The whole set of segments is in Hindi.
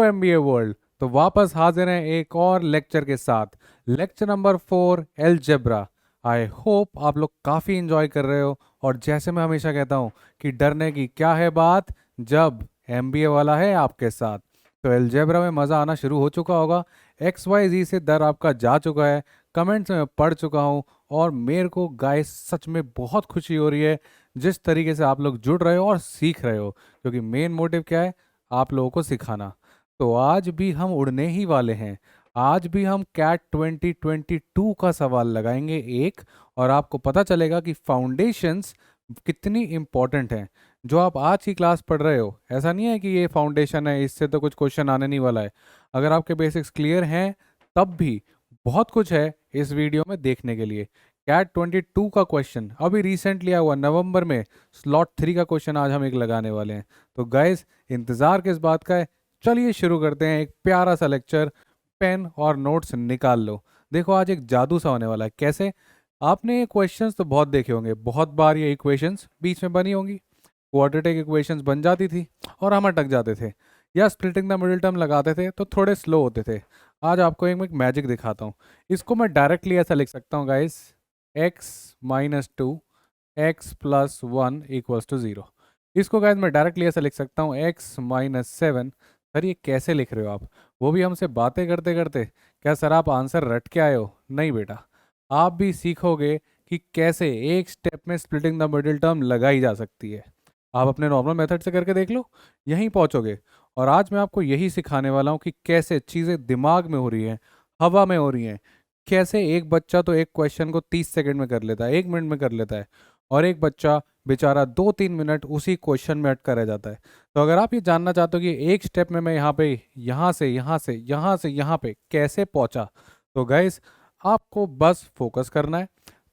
MBA world. तो वापस हाजिर हैं एक और लेक्चर के साथ, lecture number 4 algebra. I hope आप लोग काफ़ी इंजॉय कर रहे हो। और जैसे मैं हमेशा कहता हूँ कि डरने की क्या है बात जब एमबीए वाला है आपके साथ। तो अलजेब्रा में मज़ा आना शुरू हो चुका होगा। एक्स वाई जी से डर आपका जा चुका है, कमेंट्स में पढ़ चुका हूँ। और मेरे को गाइस सच में बहुत खुशी हो रही है जिस तरीके से आप लोग जुड़ रहे हो और सीख रहे हो, क्योंकि मेन मोटिव क्या है, आप लोगों को सिखाना। तो आज भी हम उड़ने ही वाले हैं। आज भी हम कैट 2022 का सवाल लगाएंगे एक, और आपको पता चलेगा कि फाउंडेशंस कितनी इम्पोर्टेंट हैं। जो आप आज की क्लास पढ़ रहे हो, ऐसा नहीं है कि ये फाउंडेशन है इससे तो कुछ क्वेश्चन आने नहीं वाला है। अगर आपके बेसिक्स क्लियर हैं तब भी बहुत कुछ है इस वीडियो में देखने के लिए। कैट 22 का क्वेश्चन अभी रिसेंटली आया हुआ नवंबर में, स्लॉट 3 का क्वेश्चन आज हम एक लगाने वाले हैं। तो गाइस इंतज़ार किस बात का है, चलिए शुरू करते हैं एक प्यारा सा लेक्चर। पेन और नोट्स निकाल लो। देखो आज एक जादू सा होने वाला है। कैसे? आपने ये क्वेश्चंस तो बहुत देखे होंगे, बहुत बार ये इक्वेशंस बीच में बनी होंगी। क्वाड्रेटिक इक्वेशंस बन जाती थी और हम अटक जाते थे, या स्प्लिटिंग द मिडिल टर्म लगाते थे तो थोड़े स्लो होते थे। आज आपको एक मैजिक दिखाता हूँ। इसको मैं डायरेक्टली ऐसा लिख सकता हूँ गाइस, x-2 x+1 = 0। इसको गाइस मैं डायरेक्टली ऐसा लिख सकता हूँ x-7। सर ये कैसे लिख रहे हो आप, वो भी हमसे बातें करते करते? क्या सर आप आंसर रट के आए हो? नहीं बेटा, आप भी सीखोगे कि कैसे एक स्टेप में स्प्लिटिंग द मिडिल टर्म लगाई जा सकती है। आप अपने नॉर्मल मेथड से करके देख लो, यहीं पहुंचोगे। और आज मैं आपको यही सिखाने वाला हूँ कि कैसे चीज़ें दिमाग में हो रही हैं, हवा में हो रही हैं। कैसे एक बच्चा तो एक क्वेश्चन को 30 सेकंड में कर लेता है, 1 मिनट में कर लेता है, और एक बच्चा बेचारा 2-3 मिनट उसी क्वेश्चन में अटका रह जाता है। तो अगर आप ये जानना चाहते हो कि एक स्टेप में मैं यहाँ पे यहाँ से यहाँ से यहाँ से यहाँ पे कैसे पहुँचा, तो गाइस आपको बस फोकस करना है,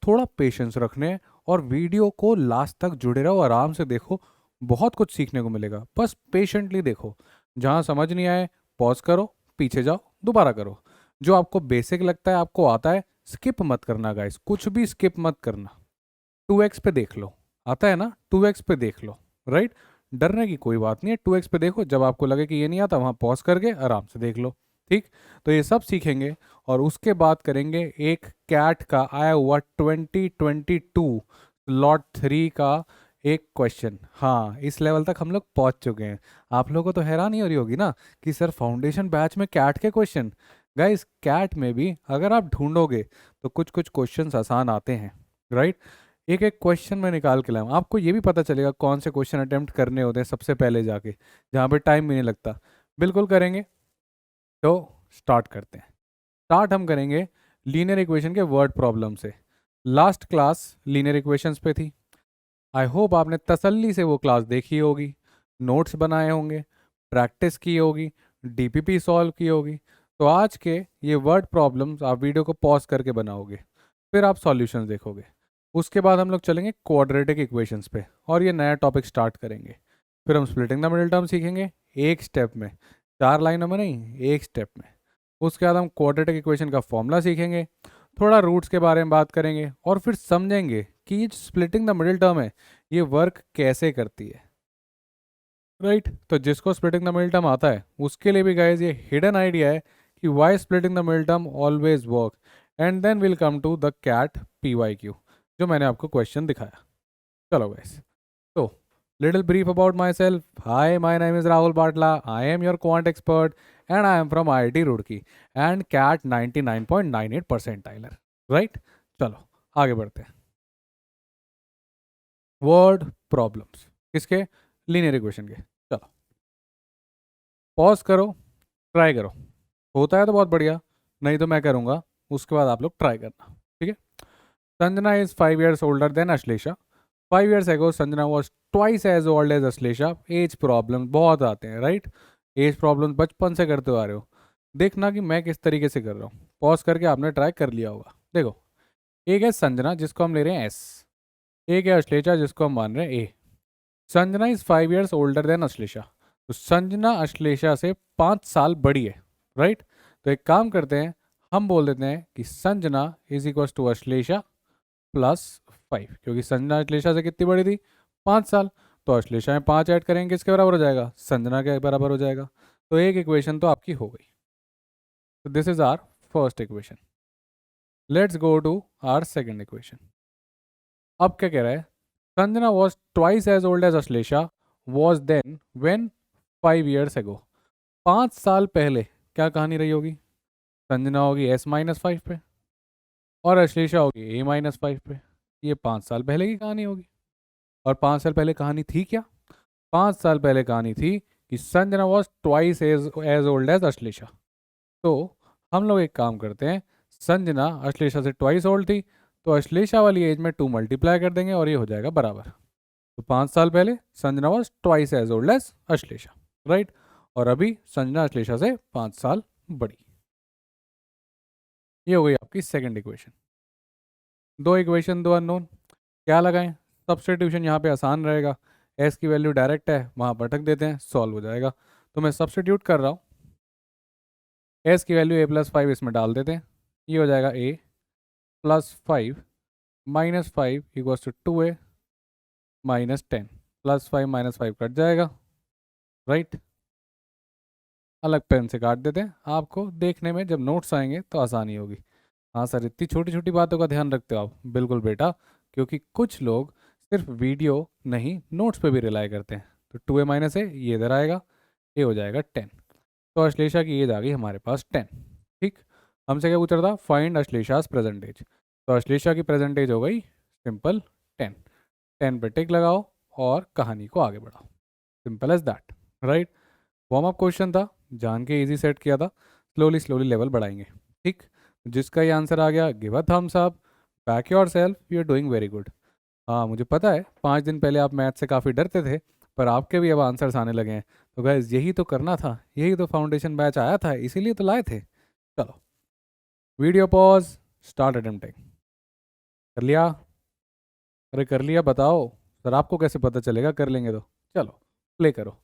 थोड़ा पेशेंस रखने हैं, और वीडियो को लास्ट तक जुड़े रहो, आराम से देखो, बहुत कुछ सीखने को मिलेगा। बस पेशेंटली देखो, जहाँ समझ नहीं आए पॉज करो, पीछे जाओ, दोबारा करो। जो आपको बेसिक लगता है, आपको आता है, स्किप मत करना गाइस, कुछ भी स्किप मत करना। 2x पे देख लो, आता है ना, 2x पे देख लो, राइट। डरने की कोई बात नहीं है, 2x पे देखो। जब आपको लगे कि ये नहीं आता, वहाँ पॉज करके आराम से देख लो। ठीक, तो ये सब सीखेंगे और उसके बाद करेंगे एक कैट का आया हुआ 2022 लॉट 3 का एक क्वेश्चन। हाँ, इस लेवल तक हम लोग पहुंच चुके हैं। आप लोगों को तो हैरानी हो रही होगी ना कि सर फाउंडेशन बैच में कैट के क्वेश्चन। गाइस कैट में भी अगर आप ढूंढोगे तो कुछ कुछ क्वेश्चंस आसान आते हैं, राइट। एक एक क्वेश्चन में निकाल के लाऊं, आपको ये भी पता चलेगा कौन से क्वेश्चन अटेम्प्ट करने होते हैं सबसे पहले जाके, जहाँ पे टाइम भी नहीं लगता। बिल्कुल करेंगे। तो स्टार्ट करते हैं। स्टार्ट हम करेंगे लीनियर इक्वेशन के वर्ड प्रॉब्लम से। लास्ट क्लास लीनियर इक्वेशंस पे थी। आई होप आपने तसल्ली से वो क्लास देखी होगी, नोट्स बनाए होंगे, प्रैक्टिस की होगी, डीपीपी सॉल्व की होगी। तो आज के ये वर्ड प्रॉब्लम्स आप वीडियो को पॉज करके बनाओगे, फिर आप सॉल्यूशंस देखोगे। उसके बाद हम लोग चलेंगे क्वाड्रेटिक इक्वेशंस पे और ये नया टॉपिक स्टार्ट करेंगे। फिर हम स्प्लिटिंग द मिडिल टर्म सीखेंगे एक स्टेप में, 4 लाइनों में नहीं, एक स्टेप में। उसके बाद हम क्वाड्रेटिक इक्वेशन का फॉर्मूला सीखेंगे, थोड़ा रूट्स के बारे में बात करेंगे, और फिर समझेंगे कि ये स्प्लिटिंग द मिडिल टर्म है ये वर्क कैसे करती है, राइट। तो जिसको स्प्लिटिंग द मिडिल टर्म आता है उसके लिए भी गाइस ये हिडन आइडिया है कि why splitting the middle term always work. And then will come to the CAT PYQ जो मैंने आपको क्वेश्चन दिखाया। चलो गाइस, तो little brief about myself. Hi, my name is Rahul Batla. I am your quant expert and I am from IIT Roorkee and CAT 99.98 percentiler. Right? चलो आगे बढ़ते हैं। वर्ड प्रॉब्लम्स किसके? लीनियर इक्वेशन के। चलो पॉज करो, ट्राई करो, होता है तो बहुत बढ़िया, नहीं तो मैं करूँगा, उसके बाद आप लोग ट्राई करना, ठीक है। Sanjana is 5 years older than Ashlesha. 5 years ago Sanjana was twice as old as Ashlesha. Age problem बहुत आते हैं, राइट। एज प्रॉब्लम बचपन से करते हुए आ रहे हो। देखना कि मैं किस तरीके से कर रहा हूँ, पॉज करके आपने ट्राई कर लिया होगा। देखो, एक है संजना जिसको हम ले रहे हैं S, एक है अश्लेषा जिसको हम मान रहे हैं A। Sanjana is 5 years older than Ashlesha, तो संजना अश्लेषा से 5 साल बड़ी है, राइट। तो एक काम करते हैं, हम बोल देते हैं कि Sanjana is equal to Ashlesha +5, क्योंकि संजना अश्लेषा से कितनी बड़ी थी? 5 साल। तो अश्लेषा में 5 ऐड करेंगे, किसके बराबर हो जाएगा? संजना के बराबर हो जाएगा। तो एक इक्वेशन तो आपकी हो गई। तो this is our first equation. Let's go to our second equation. अब क्या कह रहा है? Sanjana was twice as old as Ashlesha was then when 5 years ago। 5 साल पहले क्या कहानी रही होगी? संजना होगी S-5 पे और अश्लेषा होगी A-5 पे। ये 5 साल पहले की कहानी होगी। और 5 साल पहले कहानी थी क्या? 5 साल पहले कहानी थी कि Sanjana was twice as old as Ashlesha. तो हम लोग एक काम करते हैं, संजना अश्लेषा से ट्वाइस ओल्ड थी, तो अश्लेषा वाली एज में 2 मल्टीप्लाई कर देंगे और ये हो जाएगा बराबर। तो 5 साल पहले Sanjana was twice as old as Ashlesha, right. और अभी संजना अश्लेषा से 5 साल बड़ी। ये हो गई आपकी सेकंड इक्वेशन। दो इक्वेशन, दो अननोन, क्या लगाएं? सब्स्टिट्यूशन यहाँ पे आसान रहेगा। एस की वैल्यू डायरेक्ट है, वहाँ पटक देते हैं, सॉल्व हो जाएगा। तो मैं सब्स्टिट्यूट कर रहा हूँ। एस की वैल्यू A+5 इसमें डाल देते हैं। ये हो जाएगा A+5 -5 = 2A -10। +5 -5 कट जाएगा, राइट। अलग पेन से काट देते हैं, आपको देखने में जब नोट्स आएंगे तो आसानी होगी। हाँ सर, इतनी छोटी छोटी बातों का ध्यान रखते हो आप? बिल्कुल बेटा, क्योंकि कुछ लोग सिर्फ वीडियो नहीं नोट्स पे भी रिलाई करते हैं। तो 2A - A ये इधर आएगा, ये हो जाएगा 10। तो अश्लेषा की एज आ गई हमारे पास 10। ठीक, हमसे क्या पूछ रहा था? Find Ashlesha's present age. तो अश्लेषा की प्रेजेंट एज हो गई सिंपल 10। 10 पे टिक लगाओ और कहानी को आगे बढ़ाओ। Simple as that, right. Warm up question था, जान के इजी सेट किया था। स्लोली स्लोली लेवल बढ़ाएंगे। ठीक, जिसका ये आंसर आ गया, give a thumbs up, back yourself, you are doing very good. हाँ मुझे पता है 5 दिन पहले आप मैथ से काफ़ी डरते थे, पर आपके भी अब आंसर्स आने लगे हैं। तो गाइज यही तो करना था, यही तो फाउंडेशन बैच आया था, इसीलिए तो लाए थे। चलो, वीडियो पॉज, स्टार्ट अटेम्प्टिंग। कर लिया? अरे कर लिया, बताओ सर, आपको कैसे पता चलेगा? कर लेंगे तो चलो प्ले करो।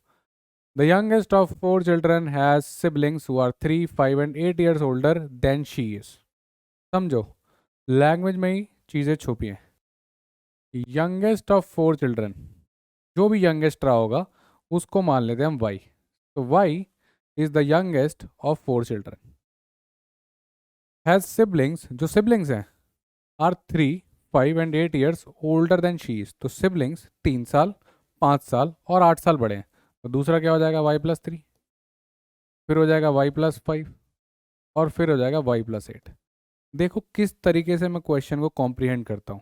The youngest of 4 children has siblings who are 3, 5 and 8 years older than she is। समझो, लैंग्वेज में ही चीज़ें छुपी हैं। यंगेस्ट ऑफ 4 चिल्ड्रन, जो भी यंगेस्ट रहा होगा उसको मान लेते हैं हम वाई। तो Y is the youngest of 4 children. Has siblings, जो सिबलिंग्स हैं, are 3, 5 and 8 years older than she is. तो सिबलिंग्स 3 साल, 5 साल और 8 साल बड़े हैं। तो दूसरा क्या हो जाएगा? y+3, फिर हो जाएगा y+5 और फिर हो जाएगा y+8। देखो किस तरीके से मैं क्वेश्चन को कॉम्प्रिहेंड करता हूँ,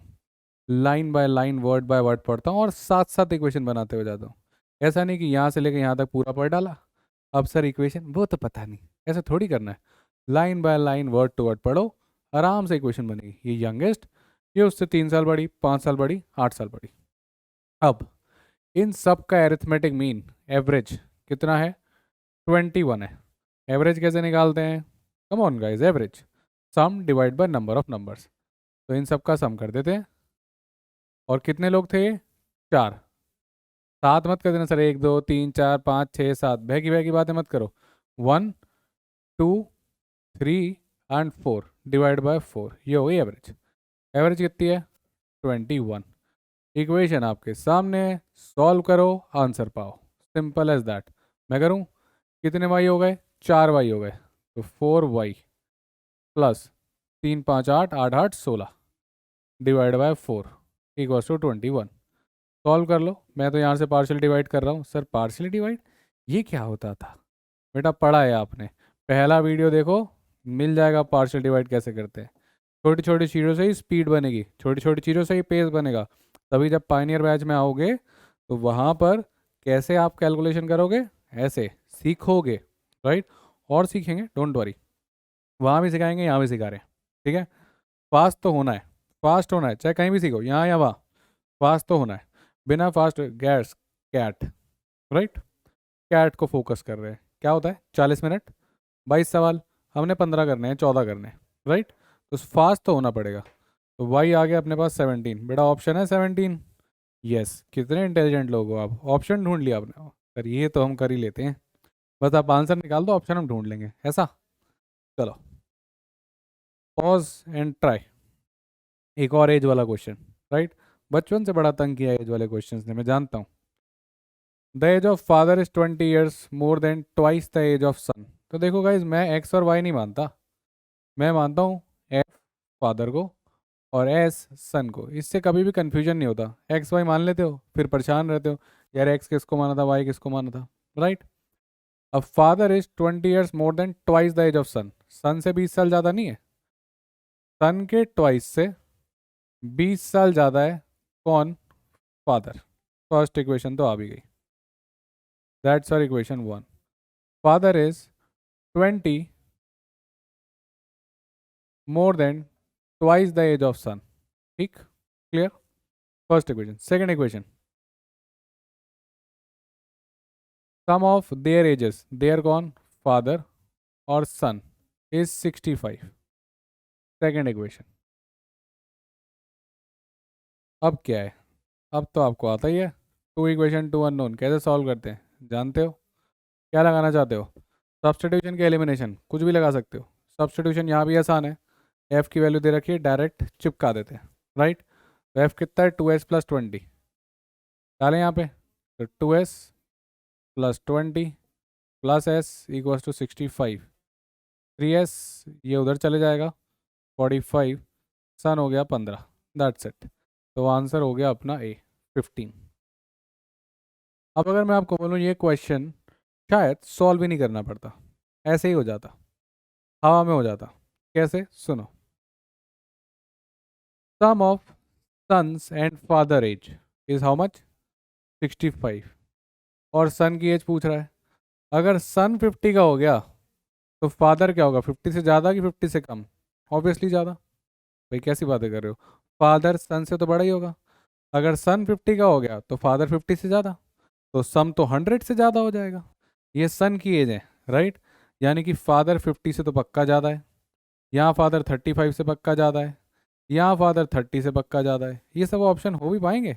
line by line, word by word पढ़ता हूँ और साथ साथ इक्वेशन बनाते हुए जाता हूँ। ऐसा नहीं कि यहाँ से लेकर यहाँ तक पूरा पढ़ डाला, अब सर इक्वेशन वो तो पता नहीं, ऐसा थोड़ी करना है। Line by line, word to word पढ़ो, आराम से इक्वेशन बनेगी। ये यंगेस्ट, ये उससे 3 साल बड़ी, 5 साल बड़ी, 8 साल बड़ी। अब इन सब का एरिथमेटिक मीन, एवरेज कितना है? 21 है। एवरेज कैसे निकालते हैं? Come on guys, average some divide by number of numbers. तो इन सब का सम कर देते हैं। और कितने लोग थे? 4। 7 मत कर देना सर, 1 2 3 4 5 6 7, बहकी बहकी बातें मत करो। 1 2 3 एंड 4 डिवाइड बाय 4, ये हो गई एवरेज। एवरेज कितनी है? 21। इक्वेशन आपके सामने, सॉल्व करो, आंसर पाओ, सिंपल एज दैट। मैं करूँ? कितने वाई हो गए? 4 वाई हो गए। तो 4y plus 3 5 8 8 8 16 divide by 4 = 21। Solve कर लो। मैं तो यहाँ से पार्शियल डिवाइड कर रहा हूँ। सर पार्शियल डिवाइड ये क्या होता था? बेटा पढ़ा है आपने, पहला वीडियो देखो, मिल जाएगा पार्शियल डिवाइड कैसे करते हैं। छोटी छोटी चीज़ों से ही स्पीड बनेगी, छोटी छोटी चीज़ों से ही पेस बनेगा। तभी जब पायनियर बैच में आओगे तो वहाँ पर कैसे आप कैलकुलेशन करोगे, ऐसे सीखोगे, राइट। और सीखेंगे, डोंट वरी, वहाँ भी सिखाएंगे, यहाँ भी सिखा रहे हैं, ठीक है। फास्ट तो होना है, फास्ट होना है, चाहे कहीं भी सीखो, यहाँ या वहाँ, फास्ट तो होना है। बिना fast guess, CAT, right. CAT को फोकस कर रहे हैं, क्या होता है? 40 मिनट, 22 सवाल, हमने 15 करने हैं, 14 करने हैं, राइट। तो फास्ट तो होना पड़ेगा। तो वाई आ गया अपने पास 17। बेटा ऑप्शन है 17। यस, कितने इंटेलिजेंट लोग हो आप, ऑप्शन ढूंढ लिया आपने। सर ये तो हम कर ही लेते हैं, बस आप आंसर निकाल दो, ऑप्शन हम ढूंढ लेंगे, ऐसा। चलो, पॉज एंड ट्राई। एक और एज वाला क्वेश्चन, राइट। बचपन से बड़ा तंग किया एज वाले क्वेश्चंस ने, मैं जानता हूँ। The age of father is 20 years more than twice the age of son. तो देखो गाइज, मैं एक्स और वाई नहीं मानता, मैं मानता हूँ एफ फादर को और एस सन को। इससे कभी भी कन्फ्यूजन नहीं होता। एक्स वाई मान लेते हो, फिर परेशान रहते हो यार एक्स किसको माना था, वाई किसको माना था, राइट। अब father is 20 years more than twice the age of son. Son से 20 साल ज़्यादा नहीं है, सन के ट्वाइस से 20 साल ज़्यादा है कौन, फादर। फर्स्ट इक्वेशन तो आ भी गई, that's our equation 1। Father is 20 more than twice the age of son. ठीक, clear. First equation. Second equation, sum of their ages, their कौन, फादर और सन, इज 65। Second equation. अब क्या है, अब तो आपको आता ही है। टू इक्वेशन टू अननोन कैसे सॉल्व करते हैं जानते हो। क्या लगाना चाहते हो, सब्स्टिट्यूशन के एलिमिनेशन, कुछ भी लगा सकते हो। सब्स्टिट्यूशन यहाँ भी आसान है, एफ की वैल्यू दे रखी है, डायरेक्ट चिपका देते हैं, राइट। तो एफ कितना है, 2s + 20 डालें यहाँ पे, तो 2s + 20 plus S equals to 65। 3s ये उधर चले जाएगा, 45, सन हो गया 15, दैट्स इट। तो आंसर हो गया अपना ए, 15। अब अगर मैं आपको बोलूँ ये क्वेश्चन शायद सॉल्व ही नहीं करना पड़ता, ऐसे ही हो जाता, हवा में हो जाता। कैसे, सुनो। Sum of sons and father age is how much, 65, और सन की एज पूछ रहा है। अगर सन 50 का हो गया तो फादर क्या होगा, 50 से ज़्यादा कि 50 से कम, ऑब्वियसली ज़्यादा। भाई कैसी बातें कर रहे हो, फादर सन से तो बड़ा ही होगा। अगर सन 50 का हो गया तो फादर 50 से ज़्यादा, तो सम तो 100 से ज़्यादा हो जाएगा। ये सन की एज है, राइट। यानी कि फादर 50 से तो पक्का ज़्यादा है, यहाँ फादर 35 से पक्का ज़्यादा है, यहाँ फादर 30 से पक्का ज़्यादा है। ये सब ऑप्शन हो भी पाएंगे।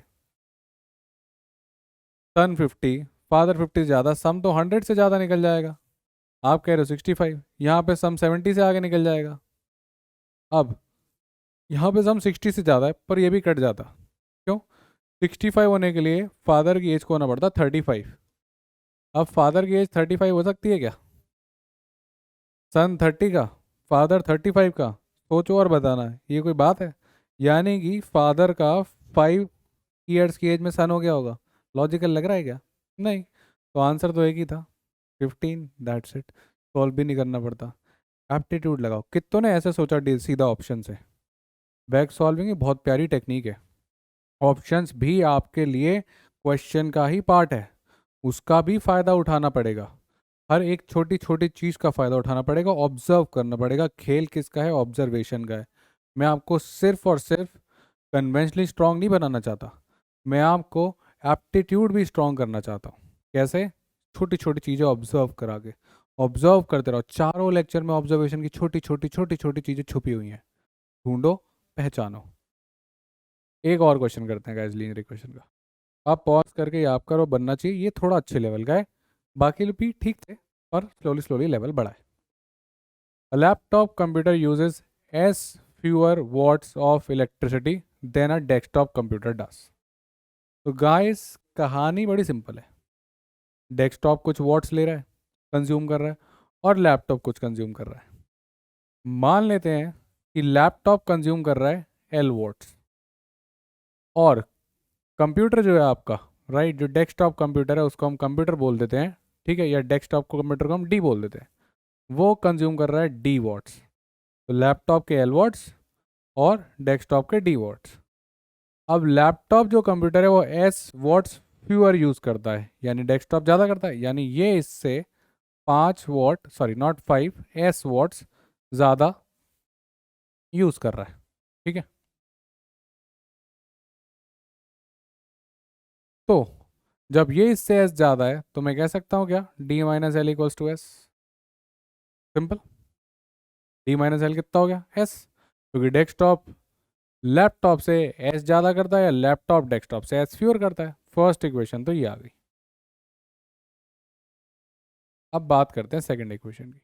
सन 50, फादर 50 से ज़्यादा, सम तो 100 से ज़्यादा निकल जाएगा। आप कह रहे हो 65, यहाँ पे सम 70 से आगे निकल जाएगा। अब यहाँ पे सम 60 से ज़्यादा है पर ये भी कट जाता, क्यों, 65 होने के लिए फादर की एज को होना पड़ता 35। अब फादर की एज 35 हो सकती है क्या, सन 30 का, फादर 35 का, सोचो और बताना, ये कोई बात है। यानी कि फादर का 5 years की एज में सन हो गया होगा, लॉजिकल लग रहा है क्या, नहीं। तो आंसर तो एक ही था, 15, दैट्स इट। सॉल्व भी नहीं करना पड़ता। एप्टीट्यूड लगाओ, कितनों ने ऐसे सोचा सीधा ऑप्शन से। बैक सॉल्विंग ही बहुत प्यारी टेक्निक है, ऑप्शंस भी आपके लिए क्वेश्चन का ही पार्ट है, उसका भी फ़ायदा उठाना पड़ेगा। हर एक छोटी छोटी चीज़ का फ़ायदा उठाना पड़ेगा, ऑब्जर्व करना पड़ेगा। खेल किसका है, ऑब्जर्वेशन का है। मैं आपको सिर्फ और सिर्फ कन्वेंशनली स्ट्रांग नहीं बनाना चाहता, मैं आपको एप्टीट्यूड भी स्ट्रांग करना चाहता हूँ। कैसे, छोटी छोटी चीज़ें ऑब्जर्व करा के, ऑब्जर्व करते रहो। चारों लेक्चर में ऑब्जर्वेशन की छोटी छोटी छोटी छोटी चीज़ें छुपी हुई हैं, ढूंढो, पहचानो। एक और क्वेश्चन करते हैं गाइस, लीनियर इक्वेशन का। आप पॉज करके याद करो, बनना चाहिए, ये थोड़ा अच्छे लेवल का है, बाकी भी ठीक थे पर स्लोली स्लोली लेवल बढ़ा है। A laptop computer uses as fewer watts of electricity than a desktop computer does. तो गाइस कहानी बड़ी सिंपल है, डेस्कटॉप कुछ वॉट्स ले रहा है, कंज्यूम कर रहा है, और लैपटॉप कुछ कंज्यूम कर रहा है। मान लेते हैं कि लैपटॉप कंज्यूम कर रहा है एल वॉट्स, और कंप्यूटर जो है आपका, राइट, जो डेस्कटॉप कंप्यूटर है उसको हम कंप्यूटर बोल देते हैं, ठीक है, या डेस्कटॉप को कंप्यूटर को हम डी बोल देते हैं, वो कंज्यूम कर रहा है डी वॉट्स। तो लैपटॉप के एल वॉट्स और डेस्कटॉप के डी वॉट्स। अब लैपटॉप जो कंप्यूटर है वो एस वॉट्स फ्यूअर यूज़ करता है, यानी डेस्कटॉप ज़्यादा करता है, यानी ये इससे 5 watt, sorry not 5, S watts ज़्यादा यूज़ कर रहा है, ठीक है। तो जब ये इससे एस ज़्यादा है तो मैं कह सकता हूँ क्या, D minus L equals to S, simple. D minus L कितना हो गया, एस, क्योंकि डेस्कटॉप लैपटॉप से एस ज़्यादा करता है या लैपटॉप डेस्कटॉप से एस फ्यूअर करता है। फर्स्ट इक्वेशन तो ये आ गई। अब बात करते हैं सेकंड इक्वेशन की।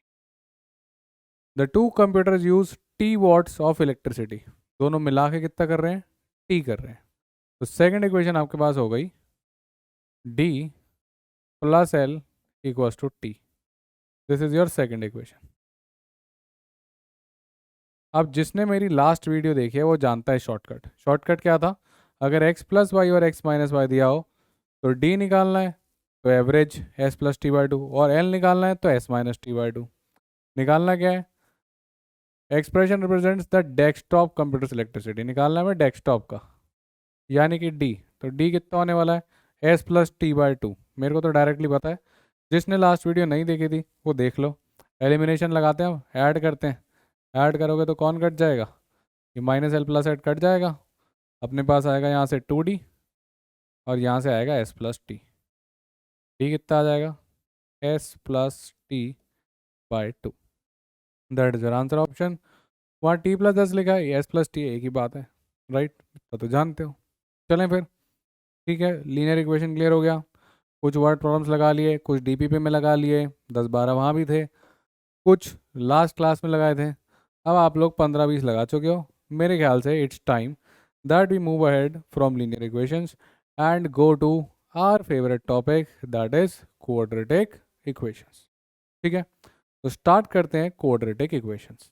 The two computers use T watts of electricity, दोनों मिला के कितना कर रहे हैं, टी कर रहे हैं। तो सेकंड इक्वेशन आपके पास हो गई D plus L equals to T. This is your second equation. अब जिसने मेरी लास्ट वीडियो देखी है वो जानता है शॉर्टकट। शॉर्टकट क्या था? अगर x प्लस वाई और x माइनस वाई दिया हो तो d निकालना है, तो average s plus T by two, और l निकालना है तो s minus T by two. निकालना क्या है? Expression represents the desktop computer electricity, निकालना है हमें डेस्कटॉप का, यानी कि d। तो d कितना होने वाला है? s plus T by two. मेरे को तो डायरेक्टली पता है, जिसने लास्ट वीडियो नहीं देखी थी वो देख लो। एलिमिनेशन लगाते हैं, हम ऐड करते हैं। ऐड करोगे तो कौन कट जाएगा? ये माइनस एल प्लस एड कट जाएगा, अपने पास आएगा यहाँ से 2d, और यहाँ से आएगा s प्लस टी। डी कितना आ जाएगा? s plus T by two. That is your answer option. वहाँ t प्लस 10 लिखा है, s प्लस टी एक ही बात है, राइट? तो जानते हो। चलें फिर, ठीक है, लीनियर इक्वेशन क्लियर हो गया। कुछ वर्ड प्रॉब्लम्स लगा लिए, कुछ डीपीपी में लगा लिए, 10-12 वहाँ भी थे, कुछ लास्ट क्लास में लगाए थे। अब आप लोग 15-20 लगा चुके हो। मेरे ख्याल से it's time that we move ahead from linear equations and go to our favorite topic, that is quadratic equations। ठीक है, तो स्टार्ट करते हैं quadratic equations।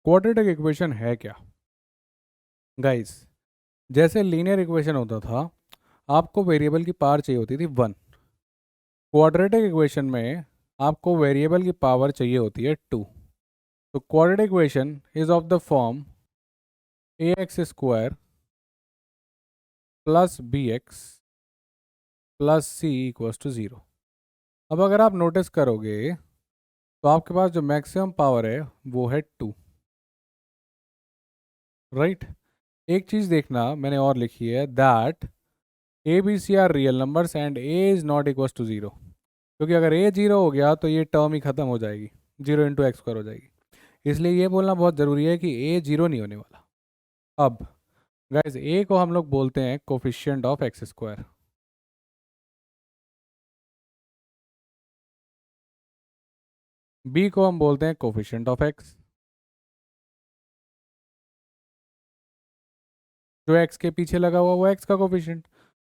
quadratic equation है क्या गाइस? जैसे लीनियर इक्वेशन होता था, आपको वेरिएबल की पावर चाहिए होती थी 1। क्वाड्रेटिक इक्वेशन में आपको वेरिएबल की पावर चाहिए होती है 2। तो quadratic equation is of the form ax square plus B X plus C equals to 0। अब अगर आप नोटिस करोगे तो आपके पास जो मैक्सिमम पावर है वो है 2, राइट? एक चीज़ देखना मैंने और लिखी है, that A B C are real numbers and A is not equals to 0। क्योंकि अगर ए 0 हो गया तो ये टर्म ही ख़त्म हो जाएगी, 0 इंटू एक्स स्क्वायर हो जाएगी। इसलिए ये बोलना बहुत ज़रूरी है कि ए 0 नहीं होने वाला। अब गाइज ए को हम लोग बोलते हैं coefficient of X square, B को हम बोलते हैं कोफिशिएंट ऑफ एक्स। जो एक्स के पीछे लगा हुआ वो एक्स का कोफिशिएंट,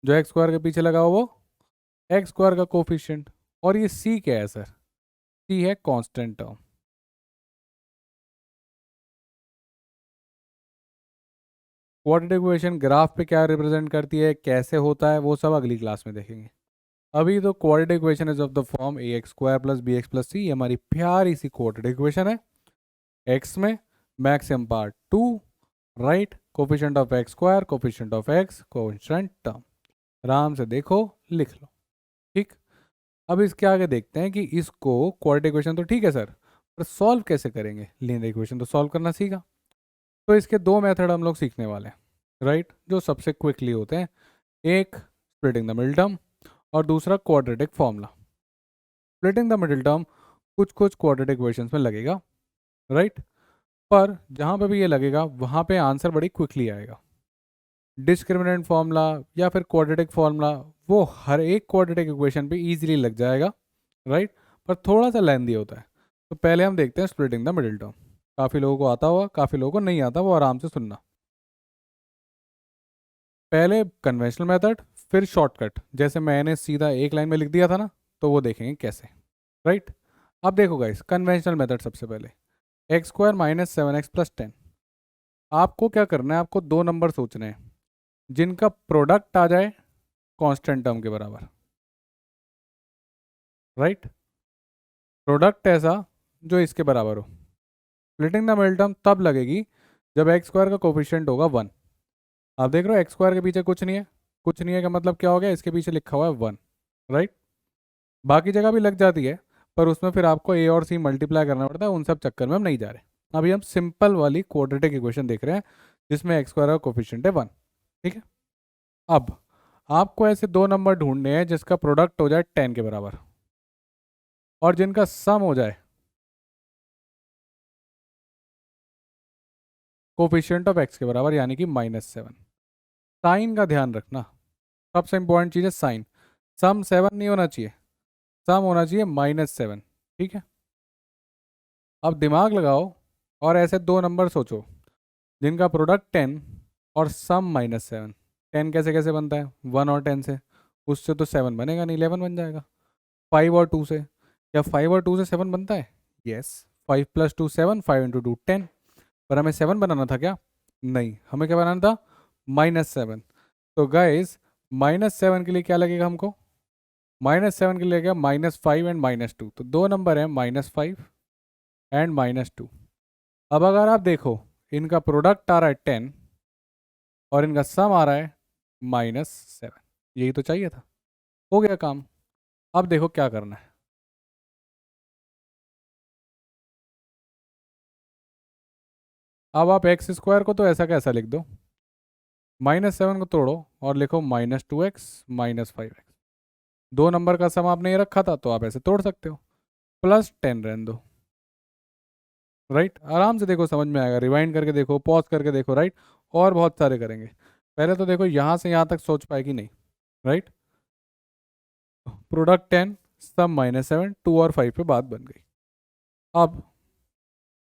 जो एक्स स्क्वायर के पीछे लगा हुआ वो एक्स स्क्वायर का कोफिशिएंट। और ये सी क्या है सर? सी है constant term. Quadratic equation graph पे क्या रिप्रेजेंट करती है, कैसे होता है, वो सब अगली क्लास में देखेंगे। अभी तो quadratic equation is of the form A X square plus B X plus C. ये हमारी प्यारी सी क्वाड्रेटिक इक्वेशन है। एक्स में maximum part 2, right? Coefficient of X square, coefficient of X, constant term. आराम से देखो, लिख लो, ठीक। अब इसके आगे देखते हैं कि इसको क्वाड्रेटिक इक्वेशन तो ठीक है सर, पर सॉल्व कैसे करेंगे? लीनियर इक्वेशन तो सॉल्व करना सीखा, तो इसके दो मेथड हम लोग सीखने वाले हैं, राइट? जो सबसे क्विकली होते हैं, एक स्प्लिटिंग द मिडिल टर्म और दूसरा quadratic formula. Splitting the middle term कुछ कुछ क्वाड्रेटिक इक्वेशंस में लगेगा, राइट? पर जहाँ पे भी ये लगेगा वहाँ पे आंसर बड़ी क्विकली आएगा। डिस्क्रिमिनेंट फॉर्मूला या फिर क्वाड्रेटिक फॉर्मूला, वो हर एक क्वाड्रेटिक इक्वेशन पे इजीली लग जाएगा, राइट? पर थोड़ा सा लेंदी होता है। तो पहले हम देखते हैं स्प्लिटिंग द मिडिल टर्म। काफ़ी लोगों को आता होगा, काफ़ी लोगों को नहीं आता, वो आराम से सुनना। पहले कन्वेंशनल मेथड, फिर शॉर्टकट, जैसे मैंने सीधा एक लाइन में लिख दिया था ना, तो वो देखेंगे कैसे, राइट? अब देखो गाइस, कन्वेंशनल मेथड सबसे पहले, x square minus 7x plus 10। आपको क्या करना है? आपको दो नंबर सोचने हैं जिनका प्रोडक्ट आ जाए कांस्टेंट टर्म के बराबर, राइट? प्रोडक्ट ऐसा जो इसके बराबर हो। स्प्लिटिंग द मिडिल टर्म तब लगेगी जब एक्स स्क्वायर का कोफिशिएंट होगा 1। आप देख रहे हो एक्स स्क्वायर के पीछे कुछ नहीं है, कुछ नहीं है का मतलब क्या हो गया? इसके पीछे लिखा हुआ है 1, राइट? बाकी जगह भी लग जाती है, पर उसमें फिर आपको ए और सी मल्टीप्लाई करना पड़ता है, उन सब चक्कर में हम नहीं जा रहे। अभी हम सिंपल वाली क्वाड्रेटिक इक्वेशन देख रहे हैं जिसमें एक्स स्क्वायर का कोफिशिएंट है 1, ठीक है? अब आपको ऐसे दो नंबर ढूंढने हैं जिसका प्रोडक्ट हो जाए 10 के बराबर और जिनका सम हो जाए कोफिशिएंट ऑफ एक्स के बराबर, यानी कि -7। साइन का ध्यान रखना, सबसे इंपॉर्टेंट चीज़ है साइन। सम 7 नहीं होना चाहिए, सम होना चाहिए -7, ठीक है? अब दिमाग लगाओ और ऐसे दो नंबर सोचो जिनका प्रोडक्ट 10 और सम -7। 10 कैसे कैसे बनता है, 1 और 10 से, उससे तो 7 बनेगा नहीं, 11 बन जाएगा। 5 और 2 से, क्या 5 और 2 से 7 बनता है? यस। 5 + 2 7, 5 × 2 10। पर हमें 7 बनाना था क्या? नहीं, हमें क्या बनाना था? -7। तो गाइस -7 के लिए क्या लगेगा हमको? -7 के लिए लगेगा -5 एंड -2। तो दो नंबर है -5 एंड -2। अब अगर आप देखो, इनका प्रोडक्ट आ रहा है 10 और इनका सम आ रहा है -7, यही तो चाहिए था। हो गया काम। अब देखो क्या करना है। अब आप x² को तो ऐसा कैसा लिख दो, -7 को तोड़ो और लिखो -2x -5x। दो नंबर का सम आपने ये रखा था तो आप ऐसे तोड़ सकते हो, +10 रहने दो। राइट, आराम से देखो, समझ में आएगा। रिवाइंड करके देखो, पॉज करके देखो। राइट, और बहुत सारे करेंगे। पहले तो देखो यहाँ से यहाँ तक सोच पाएगी नहीं। राइट, प्रोडक्ट 10, सम -7, 2 और 5 पे बात बन गई। अब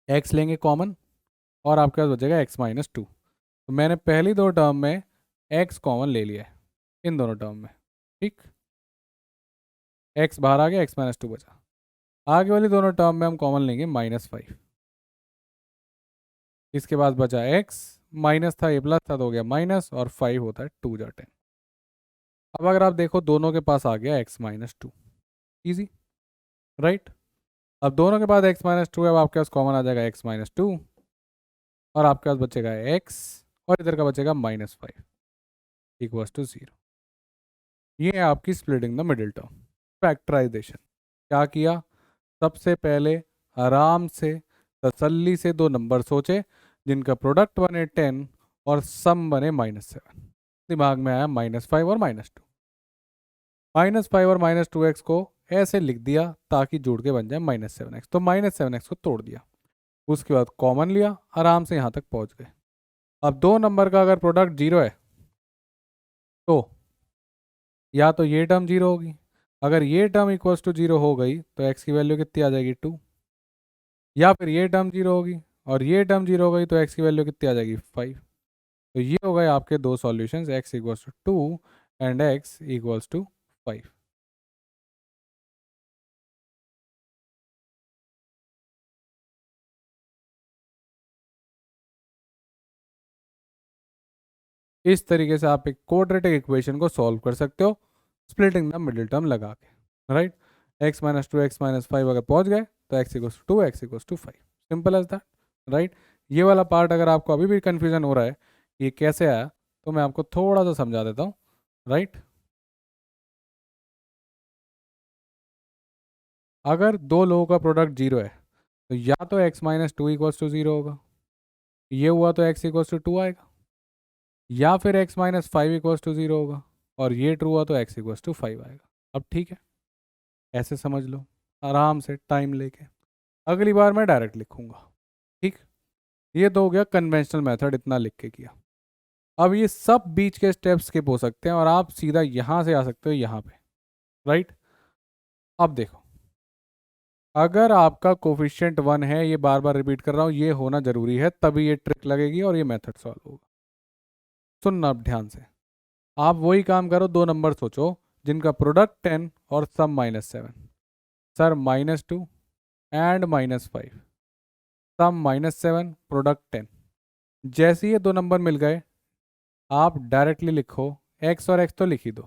x लेंगे कॉमन और आपके पास बचेगा x-2। तो मैंने पहली दो टर्म में x कॉमन ले लिया है इन दोनों टर्म में। ठीक, x बाहर आ गया, x-2 बचा। आगे वाली दोनों टर्म में हम कॉमन लेंगे -5। इसके बाद बचा x, माइनस था ये प्लस था तो हो गया माइनस, और 5 होता है 2 × 10। अब अगर आप देखो दोनों के पास आ गया x-2, इजी। राइट, अब दोनों के पास x-2 है, अब आपके पास कॉमन आ जाएगा x-2 और आपके पास बचेगा x और इधर का बचेगा -5 = 0। ये है आपकी splitting the middle term. Factorization क्या किया? सबसे पहले आराम से तसल्ली से दो नंबर सोचे जिनका प्रोडक्ट बने 10 और सम बने -7। दिमाग में आया -5 और -2। -5 और -2x को ऐसे लिख दिया ताकि जुड़ के बन जाए -7x। तो -7x को तोड़ दिया, उसके बाद कॉमन लिया, आराम से यहाँ तक पहुँच गए। अब दो नंबर का अगर प्रोडक्ट 0 है तो या तो ये टर्म 0 होगी, अगर ये टर्म =0 हो गई तो x की वैल्यू कितनी आ जाएगी? 2। या फिर ये टर्म 0 होगी और ये टर्म 0 हो गई तो x की वैल्यू कितनी आ जाएगी? 5। तो ये हो गए आपके दो सॉल्यूशंस, x = 2 एंड x = 5। इस तरीके से आप एक क्वाड्रेटिक इक्वेशन को सॉल्व कर सकते हो, स्प्लिटिंग द मिडिल टर्म लगा के। राइट, x-2 x-5 अगर पहुंच गए तो x = 2, x = 5। Simple as that. Right, ये वाला पार्ट अगर आपको अभी भी कंफ्यूजन हो रहा है ये कैसे आया, तो मैं आपको थोड़ा सा समझा देता हूँ। राइट, अगर दो लोगों का प्रोडक्ट 0 है तो या तो x-2 = 0 होगा, ये हुआ तो x = 2 आएगा, या फिर x-5 = 0 होगा और ये ट्रू हुआ तो x = 5 आएगा। अब ठीक है, ऐसे समझ लो आराम से टाइम लेके। अगली बार मैं डायरेक्ट लिखूंगा। ठीक, ये तो हो गया कन्वेंशनल मेथड, इतना लिख के किया। अब ये सब बीच के स्टेप्स स्किप हो सकते हैं और आप सीधा यहाँ से आ सकते हो यहाँ पे। राइट, अब देखो, अगर आपका कोफिशिएंट 1 है, ये बार बार रिपीट कर रहा हूँ, ये होना जरूरी है तभी ये ट्रिक लगेगी और ये मेथड सॉल्व होगा। सुनना अब ध्यान से। आप वही काम करो, दो नंबर सोचो जिनका प्रोडक्ट 10 और sum -7। Sir -2 and -5, sum -7, product 10। जैसे ही ये दो नंबर मिल गए आप डायरेक्टली लिखो, x और x तो लिख ही दो।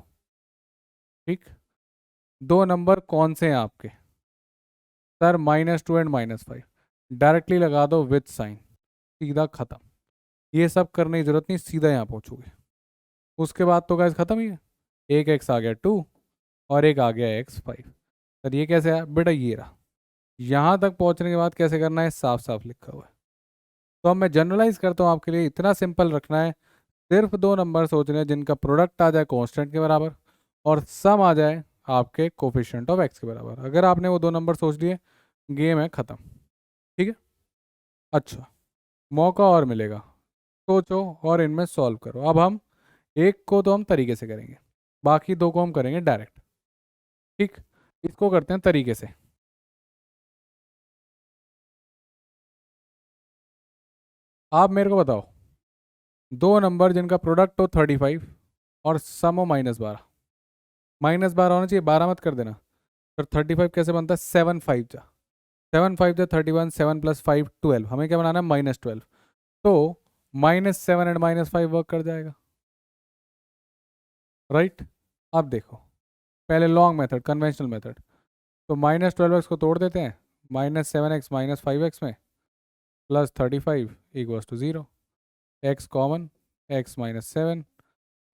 ठीक, दो नंबर कौन से हैं आपके? सर -2 एंड -5, डायरेक्टली लगा दो विद साइन, सीधा खत्म। ये सब करने की जरूरत नहीं, सीधा यहाँ पहुँचोगे। उसके बाद तो गैस खत्म ही है। एक x आ गया 2 और एक आ गया x-5। सर ये कैसे आया? बेटा ये रहा। यहाँ तक पहुँचने के बाद कैसे करना है साफ साफ लिखा हुआ है। तो अब मैं जनरलाइज करता हूँ आपके लिए, इतना सिंपल रखना है। सिर्फ दो नंबर सोचने हैं जिनका प्रोडक्ट आ जाए कांस्टेंट के बराबर और सम आ जाए आपके कोफिशिएंट ऑफ x के बराबर। अगर आपने वो दो नंबर सोच लिए, गेम है ख़त्म। ठीक है, अच्छा, मौका और मिलेगा, सोचो और इनमें सॉल्व करो। अब हम एक को तो हम तरीके से करेंगे, बाकी दो को हम करेंगे डायरेक्ट। ठीक, इसको करते हैं तरीके से। आप मेरे को बताओ, दो नंबर जिनका प्रोडक्ट हो 35 और सम हो -12 होना चाहिए, 12 मत कर देना। फिर 35 कैसे बनता है, 7 5 31, 7 + 5 12, हमें क्या बनाना है -12, तो -7 एंड -5 वर्क कर जाएगा, राइट। अब देखो पहले लॉन्ग मेथड, कन्वेंशनल मेथड, तो -12x को तोड़ देते हैं, -7x -5x में, +35 = 0, x common, x -7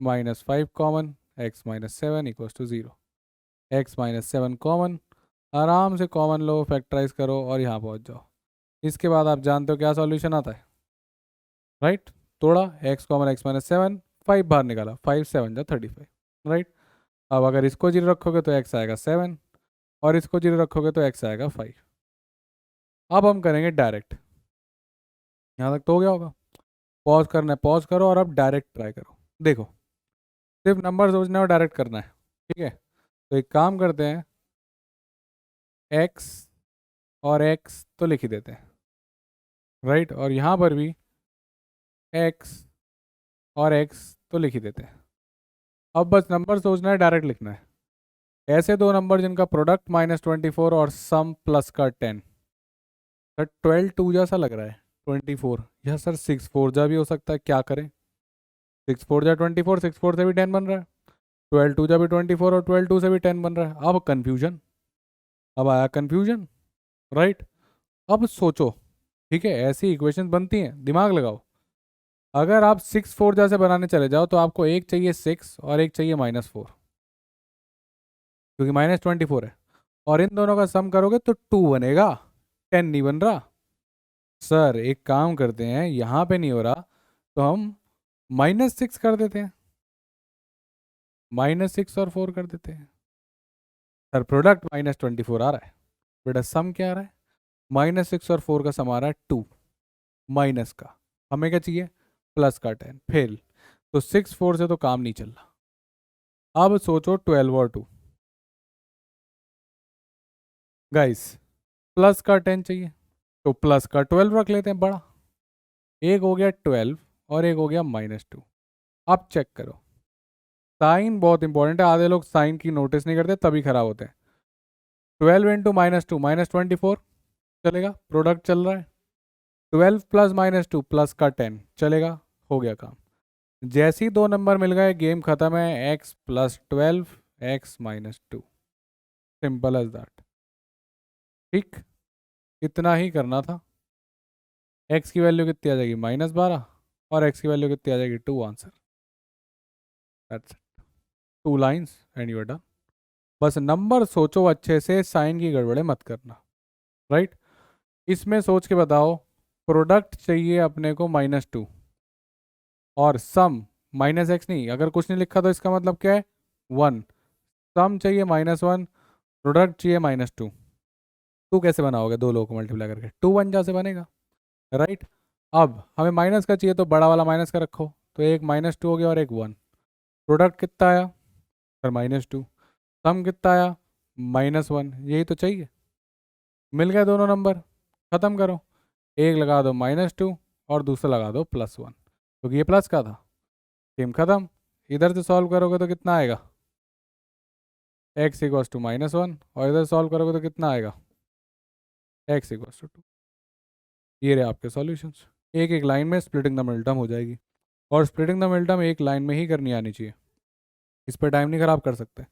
-5 common, x -7 = 0, x -7 common, आराम से कॉमन लो, फैक्टराइज करो और यहाँ पहुँच जाओ। इसके बाद आप जानते हो क्या सॉल्यूशन आता है, राइट। तोड़ा, x कॉमन, x -7, 5 बाहर निकाला, 5 7 जा 35, राइट। अब अगर इसको 0 रखोगे तो x आएगा 7, और इसको 0 रखोगे तो x आएगा 5। अब हम करेंगे डायरेक्ट, यहाँ तक तो हो गया होगा। पॉज करना है पॉज करो, और अब डायरेक्ट ट्राई करो। देखो सिर्फ नंबर सोचना है और डायरेक्ट करना है, ठीक है। तो एक काम करते हैं, x और x तो लिख ही देते हैं, राइट, और यहाँ पर भी x और x तो लिख ही देते हैं। अब बस नंबर सोचना है, डायरेक्ट लिखना है। ऐसे दो नंबर जिनका प्रोडक्ट -24 और सम प्लस का 10, सर 12 2 जैसा लग रहा है, 24 या सर 6 4 जा भी हो सकता है, क्या करें। 6 4 जा 24, 6 4 से भी 10 बन रहा है, 12 2 जा भी 24 और 12 2 से भी 10 बन रहा है। अब कन्फ्यूजन, अब आया कन्फ्यूजन, राइट। अब सोचो, ठीक है, ऐसी इक्वेशन बनती हैं, दिमाग लगाओ। अगर आप 6 4 जैसे बनाने चले जाओ तो आपको एक चाहिए 6 और एक चाहिए -4, क्योंकि -24 है, और इन दोनों का सम करोगे तो 2 बनेगा, 10 नहीं बन रहा। सर एक काम करते हैं, यहाँ पे नहीं हो रहा तो हम -6 कर देते हैं, -6 और 4 कर देते हैं। सर प्रोडक्ट -24 आ रहा है, बेटा सम क्या आ रहा है, -6 और 4 का सम आ रहा है 2, माइनस का हमें क्या चाहिए, प्लस का 10, फेल। तो 6 4 से तो काम नहीं चल रहा। अब सोचो 12 और 2, गाइस प्लस का 10 चाहिए, तो प्लस का 12 रख लेते हैं बड़ा, एक हो गया 12 और एक हो गया -2। अब चेक करो, साइन बहुत इंपॉर्टेंट है, आधे लोग साइन की नोटिस नहीं करते तभी खराब होते हैं। 12 इंटू -2 -24 चलेगा, प्रोडक्ट चल रहा है। 12 प्लस -2 प्लस का 10 चलेगा, हो गया काम। जैसे ही दो नंबर मिल गए गेम खत्म है, x +12 x -2, simple as that, ठीक। इतना ही करना था। x की वैल्यू कितनी आ जाएगी, -12, और x की वैल्यू कितनी आ जाएगी 2, answer, that's it, 2 lines and you are done. बस नंबर सोचो अच्छे से, साइन की गड़बड़े मत करना, राइट। इसमें सोच के बताओ, प्रोडक्ट चाहिए अपने को -2 और सम -x, नहीं अगर कुछ नहीं लिखा तो इसका मतलब क्या है, 1, सम चाहिए -1, प्रोडक्ट चाहिए -2। टू कैसे बनाओगे, दो लोगों को मल्टीप्लाई करके 2 1 जा से बनेगा, राइट। अब हमें माइनस का चाहिए तो बड़ा वाला माइनस का रखो, तो एक -2 हो गया और एक 1, प्रोडक्ट कितना आया सर -2, सम कितना आया -1, यही तो चाहिए। मिल गए दोनों नंबर, ख़त्म करो, एक लगा दो -2 और दूसरा लगा दो +1, क्योंकि ये प्लस का था, गेम खत्म। इधर से सॉल्व करोगे तो कितना आएगा, x = -1, और इधर सॉल्व करोगे तो कितना आएगा, x = 2। ये रहे आपके सॉल्यूशंस, एक एक लाइन में स्प्लिटिंग द मिल्टम हो जाएगी, और स्प्लिटिंग द मिल्टम एक लाइन में ही करनी आनी चाहिए, इस पर टाइम नहीं खराब कर सकते।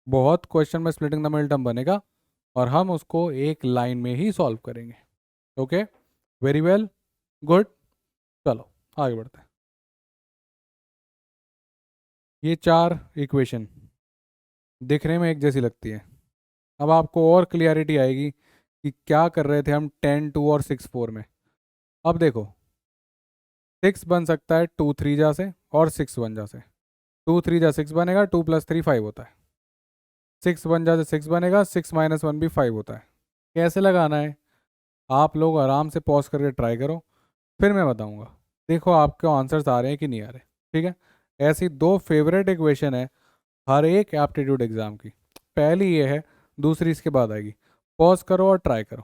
बहुत क्वेश्चन में स्प्लिटिंग द मिल्टम बनेगा और हम उसको एक लाइन में ही सॉल्व करेंगे। ओके, वेरी वेल, गुड, चलो आगे बढ़ते हैं। ये 4 इक्वेशन दिखने में एक जैसी लगती है, अब आपको और क्लियरिटी आएगी कि क्या कर रहे थे हम 10 2 और 6 4 में। अब देखो 6 बन सकता है 2 3 जा से और 6 1 जा से, 2 3 जा 6 बनेगा, 2 + 3 5 होता है, 6 1 जा से 6 बनेगा, 6 -1 भी 5 होता है। कैसे लगाना है, आप लोग आराम से पॉज करके ट्राई करो, फिर मैं बताऊंगा। देखो आपके आंसर्स आ रहे हैं कि नहीं आ रहे, ठीक है। ऐसी दो फेवरेट इक्वेशन है हर एक एप्टीट्यूड एग्जाम की, पहली ये है, दूसरी इसके बाद आएगी। पॉज करो और ट्राई करो,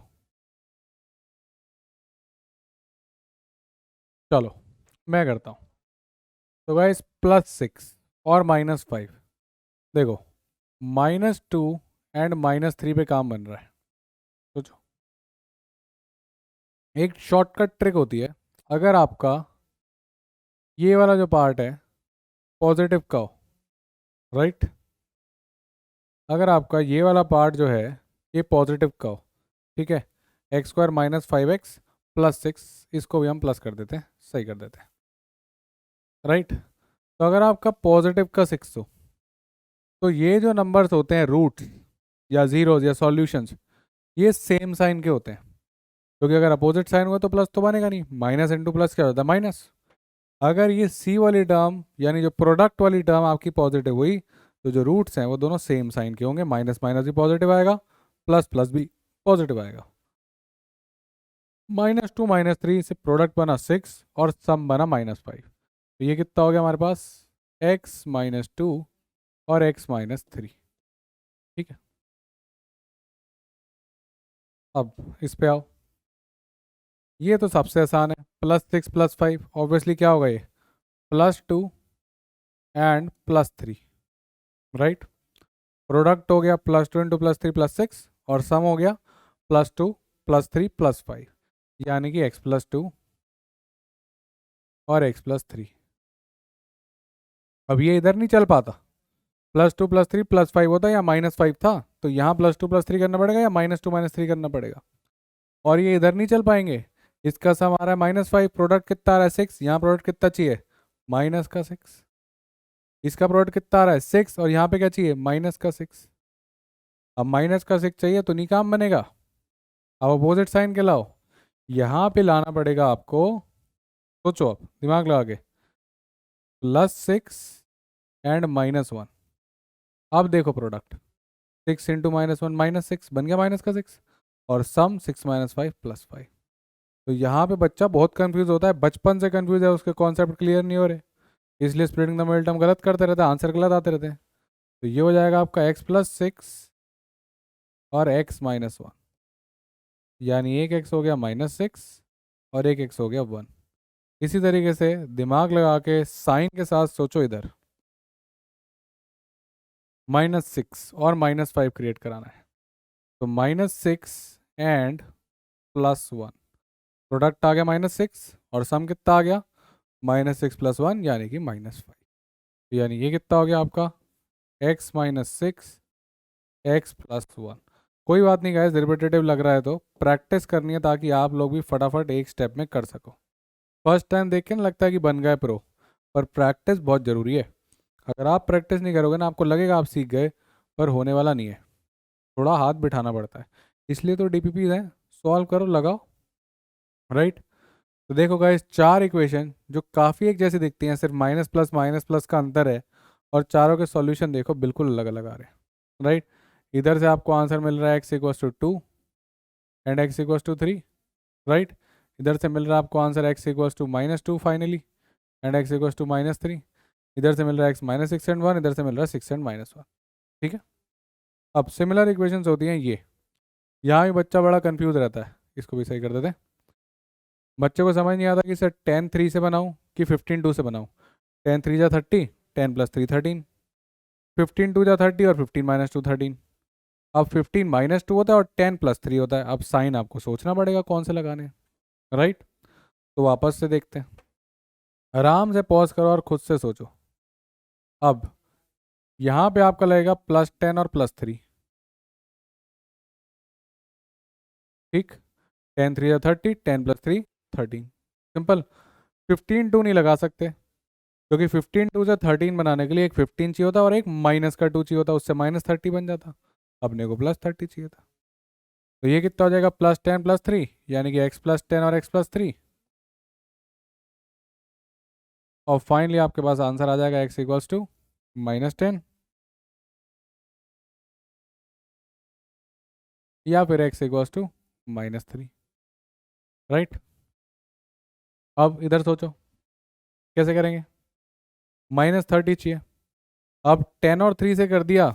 चलो मैं करता हूँ। तो गाइस +6 और -5। देखो, -2 एंड -3 पे काम बन रहा है। सोचो, एक शॉर्टकट ट्रिक होती है। अगर आपका ये वाला जो पार्ट है पॉजिटिव का हो, राइट, अगर आपका ये वाला पार्ट जो है ये पॉजिटिव का हो, ठीक है, x² -5x + 6, इसको भी हम प्लस कर देते हैं, सही कर देते हैं, राइट। तो अगर आपका पॉजिटिव का 6 हो, तो ये जो नंबर्स होते हैं रूट्स या जीरोज या सॉल्यूशंस, ये सेम साइन के होते हैं, क्योंकि अगर अपोजिट साइन हुआ तो प्लस तो बनेगा नहीं, माइनस इंटू प्लस क्या होता है, माइनस। अगर ये सी वाली टर्म यानी जो प्रोडक्ट वाली टर्म आपकी पॉजिटिव हुई, तो जो रूट्स हैं वो दोनों सेम साइन के होंगे, माइनस माइनस भी पॉजिटिव आएगा, प्लस प्लस भी पॉजिटिव आएगा। -2 -3 से प्रोडक्ट बना 6 और सम बना -5। तो ये कितना हो गया हमारे पास, x -2 और x -3, ठीक है। अब इस पे आओ, ये तो सबसे आसान है, +6 +5 ऑब्वियसली क्या होगा ये, +2 एंड +3, राइट। प्रोडक्ट हो गया +2 इंटू +3 +6 और सम हो गया +2 +3 +5, यानी कि x +2 और x +3। अब ये इधर नहीं चल पाता, +2 +3 +5 होता या -5 था, तो यहाँ +2 +3 करना पड़ेगा या -2 -3 करना पड़ेगा, और ये इधर नहीं चल पाएंगे। इसका सम आ रहा है -5, प्रोडक्ट कितना आ रहा है 6, यहाँ प्रोडक्ट कितना चाहिए, -6। इसका प्रोडक्ट कितना आ रहा है 6 और यहाँ पे क्या चाहिए, -6। अब -6 चाहिए तो नहीं काम बनेगा, अब अपोजिट साइन के लाओ, यहाँ पे लाना पड़ेगा आपको। सोचो, अब दिमाग लगा के, +6 एंड -1। अब देखो प्रोडक्ट, 6 इंटू -1 -6 बन गया -6, और सम 6 -5 +5। तो यहाँ पे बच्चा बहुत कंफ्यूज होता है, बचपन से कंफ्यूज है, उसके कॉन्सेप्ट क्लियर नहीं हो रहे, इसलिए स्प्लिटिंग द मिडिल टर्म गलत करते रहते हैं, आंसर गलत आते रहते हैं। तो ये हो जाएगा आपका x +6 और x -1, यानी एक x हो गया -6 और एक x हो गया 1। इसी तरीके से दिमाग लगा के साइन के साथ सोचो, इधर -6 और -5 क्रिएट कराना है, तो -6 एंड +1, प्रोडक्ट आ गया -6 और सम कितना आ गया, -6 + 1 यानी कि -5। यानी ये कितना हो गया आपका, x -6 x +1। कोई बात नहीं गाइस, रिपीटेटिव लग रहा है तो प्रैक्टिस करनी है, ताकि आप लोग भी फटाफट एक स्टेप में कर सको। फर्स्ट टाइम देख के ना लगता है कि बन गए प्रो, पर प्रैक्टिस बहुत ज़रूरी है। अगर आप प्रैक्टिस नहीं करोगे ना, आपको लगेगा आप सीख गए, पर होने वाला नहीं है, थोड़ा हाथ बिठाना पड़ता है। इसलिए तो डीपीपी हैं, सॉल्व करो, लगाओ, राइट। तो देखो गाइस, 4 इक्वेशन जो काफ़ी एक जैसी दिखती हैं, सिर्फ माइनस प्लस का अंतर है, और चारों के सॉल्यूशन देखो बिल्कुल अलग अलग आ रहे हैं, राइट। इधर से आपको आंसर मिल रहा है x = 2 एंड x = 3, राइट। इधर से मिल रहा है आपको answer x = -2 finally, and x = -3। इधर से मिल रहा है x -6 एंड 1, इधर से मिल रहा है 6 एंड -1, ठीक है। अब सिमिलर इक्वेशंस होती हैं ये, यहाँ भी बच्चा बड़ा कंफ्यूज रहता है, इसको भी सही कर देते हैं। बच्चे को समझ नहीं आता कि सर 10 3 से बनाऊँ कि 15 2 से बनाऊँ। 10 3 जा 30, 10 + 3 13, 15 2 जा 30 और 15 - 2 13। अब 15 - 2 होता है और 10 + 3 होता है, अब साइन आपको सोचना पड़ेगा कौन से लगाने हैं, राइट। तो वापस से देखते हैं, आराम से पॉज करो और खुद से सोचो। अब यहाँ पे आपका लगेगा +10 और +3, ठीक। 10 3 जा 30, 10 + 3 13, सिंपल। 15 2 नहीं लगा सकते, क्योंकि 15 2 से 13 बनाने के लिए एक 15 चाहिए होता और एक -2 चाहिए होता, उससे -30 बन जाता, अपने को +30 चाहिए था। तो ये कितना हो जाएगा, +10 + 3, यानी कि x + 10 और x + 3, और फाइनली आपके पास आंसर आ जाएगा x = -10 या फिर x = -3, राइट। अब इधर सोचो कैसे करेंगे, -30 चाहिए, अब 10 और 3 से कर दिया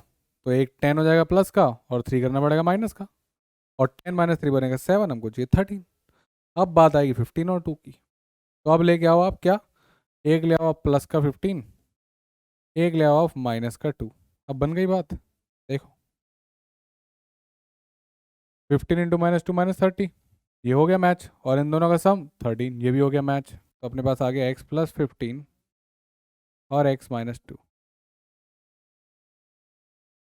तो एक 10 हो जाएगा प्लस का और 3 करना पड़ेगा माइनस का, और 10 - 3 बनेगा 7, हमको चाहिए 13। अब बात आएगी 15 और 2 की, तो अब लेके आओ आप क्या, एक ले आओ आप प्लस का 15 एक ले आओ ऑफ माइनस का 2। अब बन गई बात, देखो 15 इंटू -2 -30, ये हो गया मैच, और इन दोनों का सम 13, ये भी हो गया मैच। तो अपने पास आ गया x+15 और x-2।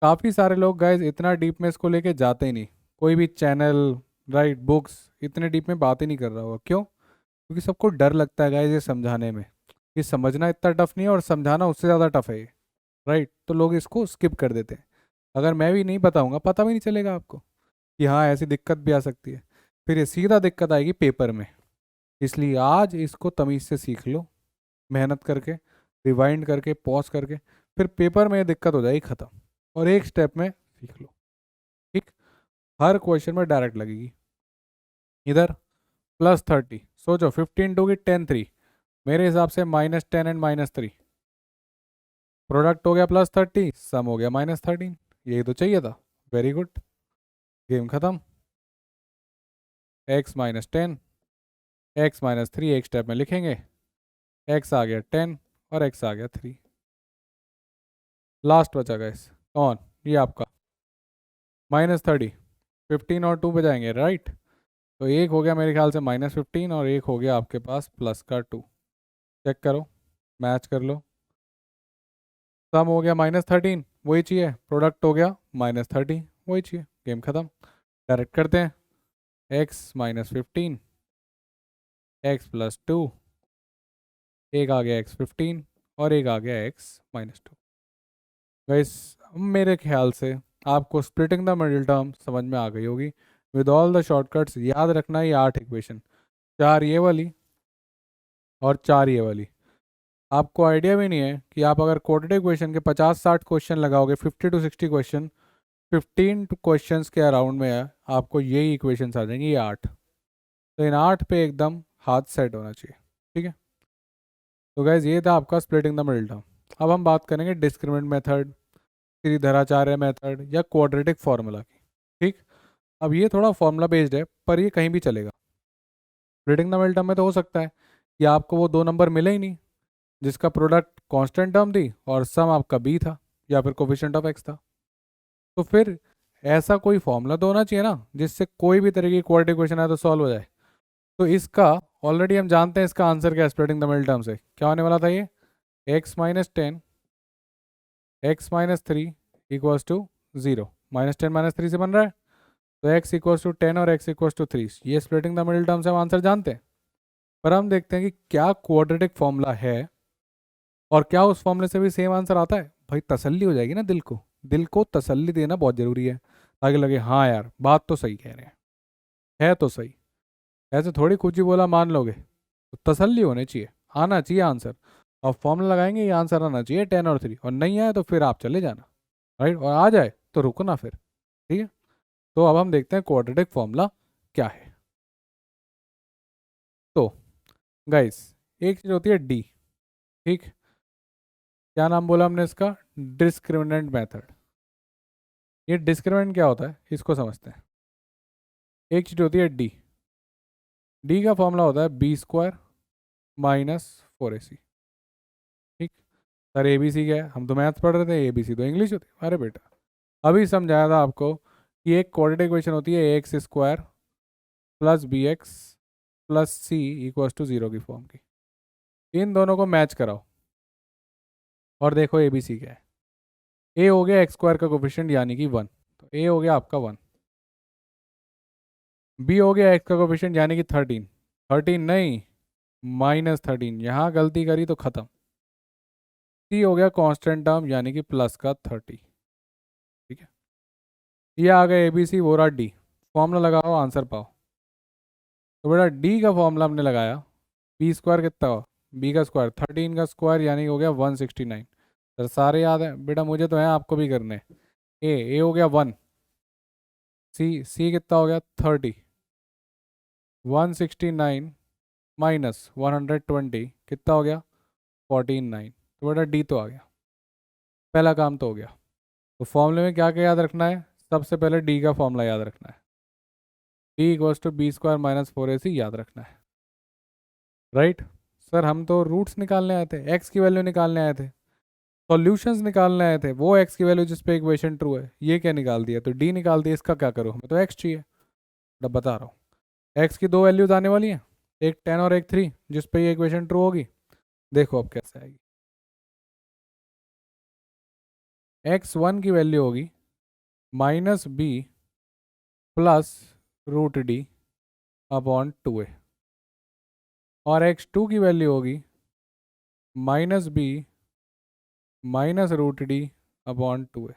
काफ़ी सारे लोग गाइज इतना डीप में इसको लेके जाते ही नहीं, कोई भी चैनल, राइट, बुक्स इतने डीप में बात ही नहीं कर रहा होगा। क्यों? क्योंकि सबको डर लगता है गाइज ये समझाने में, ये समझना इतना टफ नहीं है और समझाना उससे ज़्यादा टफ है ये, राइट। तो लोग इसको स्किप कर देते हैं। अगर मैं भी नहीं बताऊंगा पता भी नहीं चलेगा आपको कि हाँ ऐसी दिक्कत भी आ सकती है। फिर ये सीधा दिक्कत आएगी पेपर में। इसलिए आज इसको तमीज़ से सीख लो, मेहनत करके, रिवाइंड करके, पॉज करके, फिर पेपर में ये दिक्कत हो जाएगी ख़त्म, और एक स्टेप में सीख लो। ठीक, हर क्वेश्चन में डायरेक्ट लगेगी। इधर +30, सोचो 15 टू की 10 3, मेरे हिसाब से -10 एंड -3, प्रोडक्ट हो गया +30, सम हो गया -13, यही तो चाहिए था। वेरी गुड, गेम खत्म। x-10, x-3 एक स्टेप में लिखेंगे, x आ गया 10 और x आ गया 3। लास्ट बचा गैस कौन? ये आपका -30, 15 और 2 बजाएंगे, राइट। तो एक हो गया मेरे ख्याल से -15 और एक हो गया आपके पास प्लस का 2। चेक करो, मैच कर लो। सम हो गया -13, वही चाहिए, प्रोडक्ट हो गया -30, वही चाहिए, गेम खत्म। डायरेक्ट करते हैं, x-15, x+2, एक आ गया x-15 और एक आ गया x-2। गाइस मेरे ख्याल से आपको स्प्लिटिंग द मिडिल टर्म समझ में आ गई होगी। विद ऑल द शॉर्टकट्स याद रखना, ये 8 इक्वेशन, 4 ये वाली और 4 ये वाली। आपको आइडिया भी नहीं है कि आप अगर क्वाड्रेटिक इक्वेशन के 50-60 क्वेश्चन लगाओगे, 50 टू 60 क्वेश्चन, 15 क्वेश्चंस के अराउंड में है, आपको यही इक्वेशंस आ जाएंगी, ये 8। तो इन 8 पे एकदम हाथ सेट होना चाहिए। ठीक है, तो गाइज ये था आपका स्प्लिटिंग द मिडिल टर्म। अब हम बात करेंगे डिस्क्रिमिनेंट मेथड, त्रिधराचार्य मेथड या क्वाड्रेटिक फार्मूला की। ठीक, अब ये थोड़ा फार्मूला बेस्ड है पर ये कहीं भी चलेगा। स्प्लिटिंग द मिडिल टर्म में तो हो सकता है कि आपको वो दो नंबर मिले ही नहीं जिसका प्रोडक्ट कांस्टेंट टर्म थी और सम आपका बी था या फिर कोफिशिएंट ऑफ एक्स था। तो फिर ऐसा कोई फॉर्मूला तो होना चाहिए ना जिससे कोई भी तरह की क्वाड्रेटिक इक्वेशन आए तो सॉल्व हो जाए। तो इसका ऑलरेडी हम जानते हैं इसका आंसर क्या है स्प्लिटिंग द मिडिल टर्म से, क्या होने वाला था ये, x-10 x-3 इक्वल्स टू 0, -10 -3 से बन रहा है, तो x इक्वल्स टू 10 और x इक्वल्स टू 3, ये स्प्लिटिंग द मिडिल टर्म से हम आंसर जानते हैं। पर हम देखते हैं कि क्या क्वाड्रेटिक फॉर्मूला है और क्या उस फॉर्मूले से भी सेम आंसर आता है। भाई तसल्ली हो जाएगी ना, दिल को तसल्ली देना बहुत ज़रूरी है ताकि लगे हाँ यार बात तो सही कह रहे हैं, है तो सही। ऐसे थोड़ी कुछ ही बोला मान लोगे, तो तसल्ली होनी चाहिए, आना चाहिए आंसर। और फॉर्मूला लगाएंगे ये आंसर आना चाहिए 10 और 3, और नहीं आए तो फिर आप चले जाना, राइट, और आ जाए तो रुकना फिर। ठीक है, तो अब हम देखते हैं क्वाड्रेटिक फॉर्मूला क्या है। तो गाइस एक चीज़ होती है डी, ठीक, क्या नाम बोला हमने इसका, डिस्क्रिमिनेंट मेथड। ये डिस्क्रिमिनेंट क्या होता है इसको समझते हैं। एक चीज़ होती है डी, डी का फॉर्मूला होता है b² -4ac। ठीक, सर ए बी सी क्या है, हम तो मैथ्स पढ़ रहे थे, ए बी सी तो इंग्लिश होती है। अरे बेटा अभी समझाया था आपको कि एक क्वाड्रेटिक इक्वेशन होती है ax² + bx + c = 0 की फॉर्म की। इन दोनों को मैच कराओ और देखो ए बी सी क्या है। ए हो गया x² का कोफिशिएंट यानी कि 1, तो ए हो गया आपका 1। बी हो गया x का कोफिशिएंट यानी कि 13, 13 नहीं -13, यहाँ गलती करी तो ख़त्म। सी हो गया कांस्टेंट टर्म यानी कि प्लस का 30। ठीक है, ये आ गया ए बी सी, वो रहा डी। फॉर्मूला लगाओ आंसर पाओ। तो बेटा डी का फॉर्मूला हमने लगाया, b² कितना हुआ, बी का स्क्वायर, 13 का स्क्वायर यानी हो गया 169। सर सारे याद है बेटा, मुझे तो है आपको भी करने। ए हो गया 1, सी कितना हो गया 30, 169 -120 कितना हो गया 49। तो बेटा डी तो आ गया, पहला काम तो हो गया। तो फॉर्मूले में क्या क्या याद रखना है, सबसे पहले डी का फॉर्मूला याद रखना है, डी = b² -4ac याद रखना है, राइट। सर हम तो रूट्स निकालने आए थे, एक्स की वैल्यू निकालने आए थे, सॉल्यूशंस निकालने आए थे, वो एक्स की वैल्यू जिस पे इक्वेशन ट्रू है, ये क्या निकाल दिया, तो डी निकाल दिया। इसका क्या करूँ, हमें तो एक्स चाहिए। अब बता रहा हूँ, एक्स की दो वैल्यूज आने वाली हैं, एक 10 और एक 3, जिस पे ये इक्वेशन ट्रू होगी। देखो अब कैसे आएगी। x1 की वैल्यू होगी -b plus √d upon 2a, और x2 की वैल्यू होगी -b minus √d upon 2a।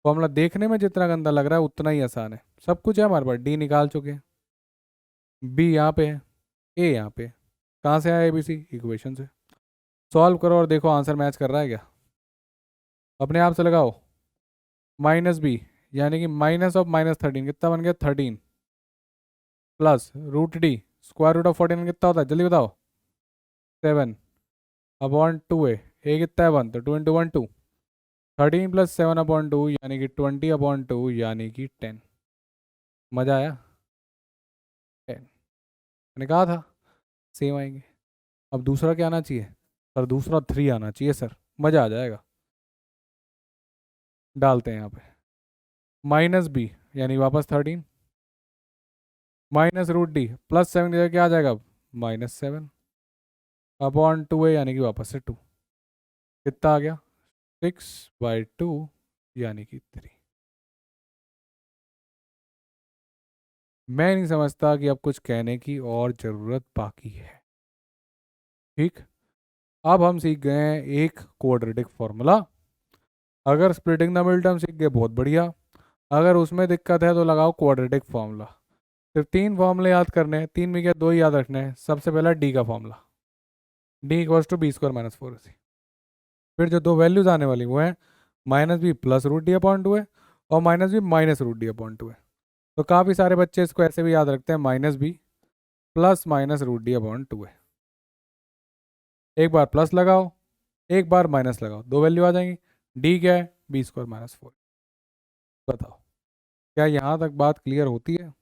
Formula देखने में जितना गंदा लग रहा है उतना ही आसान है। सब कुछ है हमारे पास, डी निकाल चुके हैं, बी यहाँ पे है, ए यहाँ पे। कहाँ से आया एबीसी, इक्वेशन से। सॉल्व करो और देखो आंसर मैच कर रहा है क्या। अपने आप से लगाओ, -b यानी कि -13 कितना बन गया 13, प्लस √d √14 कितना होता है जल्दी बताओ 7 अपॉन 2a, ए कितना है 1, तो 2 × 1 2, 13 + 7 अपॉन 2 यानी कि 20 अपॉन 2 यानी कि 10। मज़ा आया, 10। मैंने कहा था सेम आएंगे। अब दूसरा क्या आना चाहिए सर, दूसरा 3 आना चाहिए सर, मज़ा आ जाएगा। डालते हैं यहाँ पे -b यानी वापस 13 माइनस √d +7 की जगह क्या आ जाएगा अब -7 अपॉन 2a यानी कि वापस से 2, कितना आ गया 6/2 यानी कि 3। मैं नहीं समझता कि अब कुछ कहने की और ज़रूरत बाकी है। ठीक, अब हम सीख गए हैं एक क्वाड्रेटिक फॉर्मूला। अगर स्प्लिटिंग द मिड टर्म सीख गए बहुत बढ़िया, अगर उसमें दिक्कत है तो लगाओ क्वाड्रेटिक फॉर्मूला। सिर्फ 3 फॉर्मूले याद करने हैं, 3 में क्या 2 ही याद रखने हैं। सबसे पहला डी का फॉर्मूला, d = b² - 4ac। फिर जो दो वैल्यूज आने वाली वो है -b प्लस √d अपॉन 2 है और -b माइनस √d अपॉन 2 है। तो काफ़ी सारे बच्चे इसको ऐसे भी याद रखते हैं, -b plus minus √d upon 2 है। एक बार प्लस लगाओ, एक बार माइनस लगाओ, दो वैल्यू आ जाएंगी। डी क्या है, b² - 4। बताओ क्या यहाँ तक बात क्लियर होती है।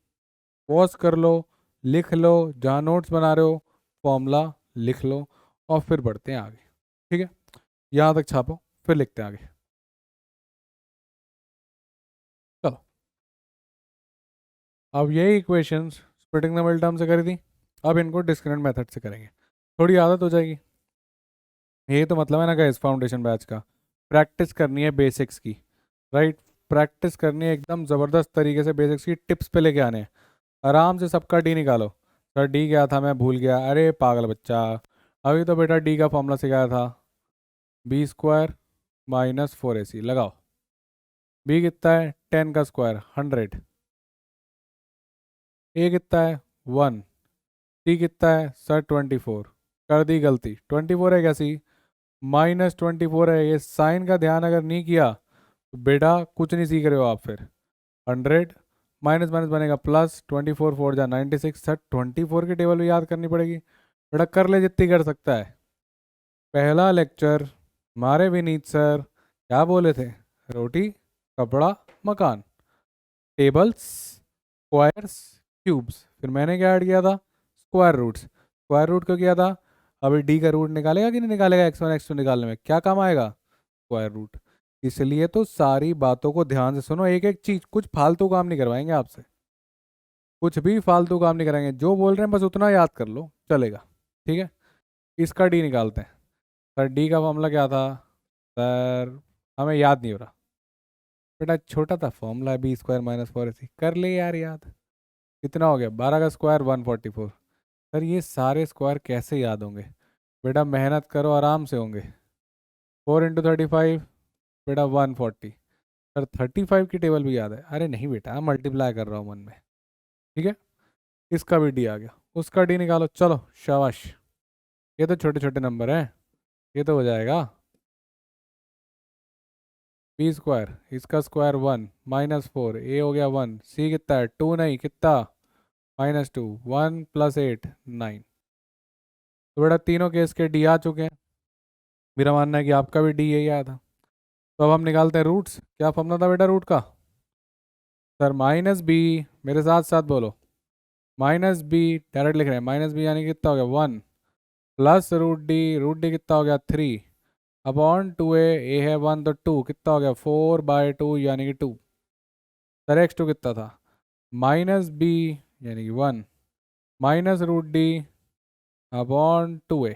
पॉज कर लो, लिख लो, जहाँ नोट्स बना रहे हो फॉर्मूला लिख लो और फिर बढ़ते हैं आगे। ठीक है, यहाँ तक छापो फिर लिखते हैं आगे। चलो, अब यही equations splitting the mid term से करी थी, अब इनको डिस्क्रिमिनेंट मेथड से करेंगे, थोड़ी आदत हो जाएगी। ये तो मतलब है ना गाइस फाउंडेशन बैच का, प्रैक्टिस करनी है बेसिक्स की, राइट। प्रैक्टिस करनी है एकदम ज़बरदस्त तरीके से, बेसिक्स की टिप्स पे लेके आने हैं। आराम से सबका डी निकालो। सर डी क्या था, मैं भूल गया, अरे पागल बच्चा, अभी तो बेटा डी का फॉर्मूला सिखाया था, b² - 4ac। लगाओ, बी कितना है 10 का स्क्वायर 100, ए कितना है 1, सी कितना है सर 24। कर दी गलती, 24 है क्या सी, -24 है। ये साइन का ध्यान अगर नहीं किया तो बेटा कुछ नहीं सीख रहे हो आप। फिर 100 माइनस माइनस बनेगा प्लस, 24 4 जा 96। सर 24 की टेबल भी याद करनी पड़ेगी बेटा, कर ले जितनी कर सकता है। पहला लेक्चर हमारे विनीत सर क्या बोले थे, रोटी कपड़ा मकान, टेबल्स स्क्वायर्स क्यूब्स। फिर मैंने क्या ऐड किया था, स्क्वायर रूट्स। स्क्वायर रूट को किया था, अभी डी का रूट निकालेगा कि नहीं निकालेगा, x1 x2 निकालने में क्या काम आएगा, स्क्वायर रूट। इसलिए तो सारी बातों को ध्यान से सुनो, एक एक चीज, कुछ फालतू काम नहीं करवाएंगे आपसे, कुछ भी फालतू काम नहीं कराएंगे, जो बोल रहे हैं बस उतना याद कर लो चलेगा। ठीक है, इसका डी निकालते हैं। सर डी का फॉर्मूला क्या था सर, हमें याद नहीं हो रहा बेटा, छोटा था फॉर्मूला, b² - 4ac। कर ले यार याद, कितना हो गया 12 का स्क्वायर 144। सर ये सारे स्क्वायर कैसे याद होंगे बेटा, मेहनत करो आराम से होंगे। 4 × 35 बेटा 140। सर 35 की टेबल भी याद है, अरे नहीं बेटा मल्टीप्लाई कर रहा हूँ मन में। ठीक है, इसका भी डी आ गया, उसका डी निकालो। चलो शाबाश, ये तो छोटे छोटे नंबर हैं, ये तो हो जाएगा। b², इसका स्क्वायर 1 -4, ए हो गया 1, सी कितना है 2, नहीं कितना -2, 1 + 8 9। तो बेटा तीनों केस के डी आ चुके हैं, मेरा मानना है कि आपका भी डी यही आया था। तो अब हम निकालते हैं रूट्स। क्या फॉर्मूला था बेटा रूट का, सर -b, मेरे साथ साथ बोलो, -b डायरेक्ट लिख रहे हैं, -b यानी कितना हो गया 1 प्लस √d, √d कितना हो गया 3 अपॉन 2a, ए है 1 तो 2 कितना हो गया 4/2 यानी कि 2। सर x2 कितना था माइनस बी यानी कि 1 minus root D upon 2a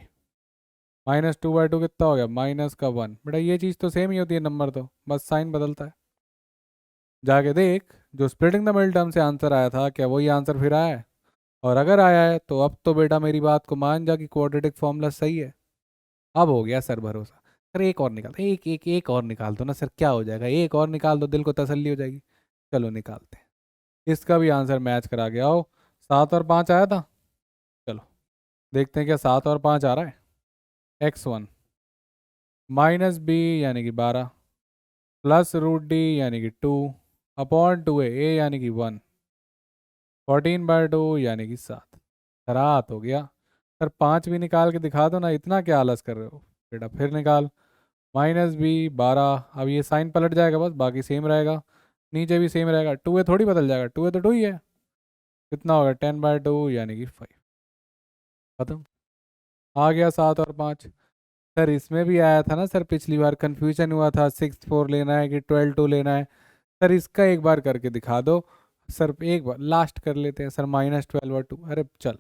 -2/2 कितना हो गया माइनस का 1। बेटा ये चीज़ तो सेम ही होती है नंबर तो बस साइन बदलता है। जाके देख जो स्प्लिटिंग द मिडिल टर्म से आंसर आया था क्या वही आंसर फिर आया है। और अगर आया है तो अब तो बेटा मेरी बात को मान जा कि क्वाड्रेटिक फॉर्मूला सही है। अब हो गया सर भरोसा। सर एक और निकाल एक और निकाल दो ना सर क्या हो जाएगा एक और निकाल दो दिल को तसल्ली हो जाएगी। चलो निकालते हैं। इसका भी आंसर मैच करा के आओ। 7 और 5 आया था। चलो देखते हैं क्या 7 और 5 आ रहा है। x1 माइनस बी यानी कि 12 प्लस रूट डी यानी कि 2 अपॉन 2a यानी कि 1 14/2 यानी कि 7। रात हो गया। सर 5 भी निकाल के दिखा दो ना इतना क्या आलस कर रहे हो। बेटा फिर निकाल -b 12 अब ये साइन पलट जाएगा बस बाकी सेम रहेगा। नीचे भी सेम रहेगा 2a थोड़ी बदल जाएगा 2a तो 2 ही है। कितना होगा 10/2 यानी कि 5। खत्म। आ गया 7 और 5। सर इसमें भी आया था ना सर पिछली बार कंफ्यूजन हुआ था 6/4 लेना है कि 12/2 लेना है। सर इसका एक बार करके दिखा दो। सर एक बार लास्ट कर लेते हैं सर -12/2 अरे चल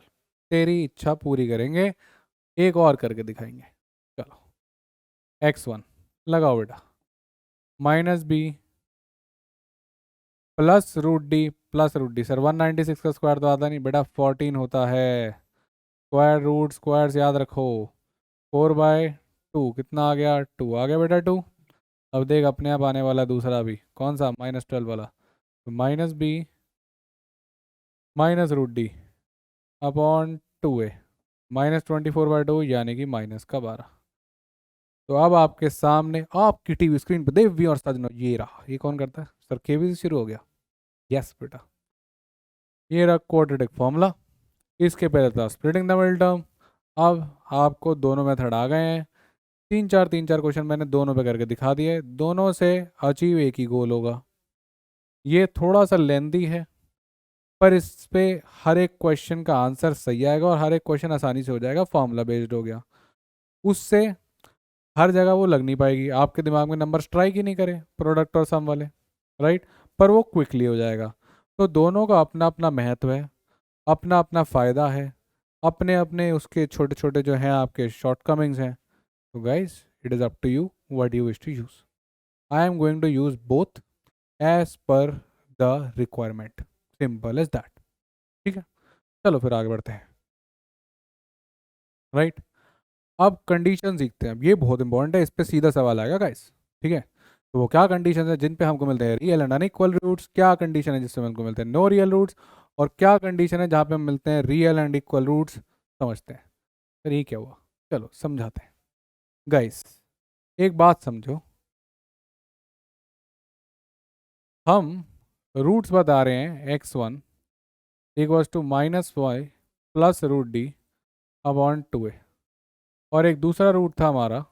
तेरी इच्छा पूरी करेंगे। एक और करके दिखाएंगे। चलो x1 लगाओ बेटा -b plus root D sir 196 का स्क्वायर तो आता नहीं बेटा 14 होता है। स्क्वायर रूट स्क्वायर्स याद रखो। 4/2 कितना आ गया 2 आ गया बेटा 2। अब देख अपने आप आने वाला दूसरा भी कौन सा -12 वाला तो -b -root D upon 2a -24/2 यानी कि -12। तो अब आपके सामने आपकी टीवी स्क्रीन पर देवी और सजनो ये रहा ये कौन करता है सर केवी से शुरू हो गया। यस बेटा ये रहा क्वाड्रेटिक फॉर्मूला। इसके पहले था स्प्लिटिंग द मिडिल टर्म। अब आपको दोनों मेथड आ गए हैं। तीन चार क्वेश्चन मैंने दोनों पे करके दिखा दिए दोनों से अचीव एक ही गोल होगा। ये थोड़ा सा लेंदी है पर इस पे हर एक क्वेश्चन का आंसर सही आएगा और हर एक क्वेश्चन आसानी से हो जाएगा फॉर्मूला बेस्ड हो गया। उससे हर जगह वो लग नहीं पाएगी आपके दिमाग में नंबर स्ट्राइक ही नहीं करे प्रोडक्ट और सम वाले राइट। पर वो क्विकली हो जाएगा। तो दोनों का अपना अपना महत्व है अपना अपना फ़ायदा है अपने अपने उसके छोटे छोटे जो हैं आपके शॉर्टकमिंग्स हैं। तो guys it is up to you what you wish to use. I am going to use both as per the requirement simple as that. ठीक है चलो फिर आगे बढ़ते हैं राइट। अब कंडीशन सीखते हैं अब ये बहुत इंपॉर्टेंट है इस पे सीधा सवाल आएगा गाइस। ठीक है तो वो क्या कंडीशन है जिन पे हमको मिलते हैं रियल एंड अनइक्वल रूट्स क्या कंडीशन है जिससे हमको मिलते हैं नो रियल रूट्स और क्या कंडीशन है जहाँ पे हम मिलते हैं रियल एंड इक्वल रूट्स समझते हैं। फिर ये क्या हुआ चलो समझाते हैं गाइस। एक बात समझो हम रूट्स बता रहे हैं x1 equals to -y plus root D upon 2a और एक दूसरा रूट था हमारा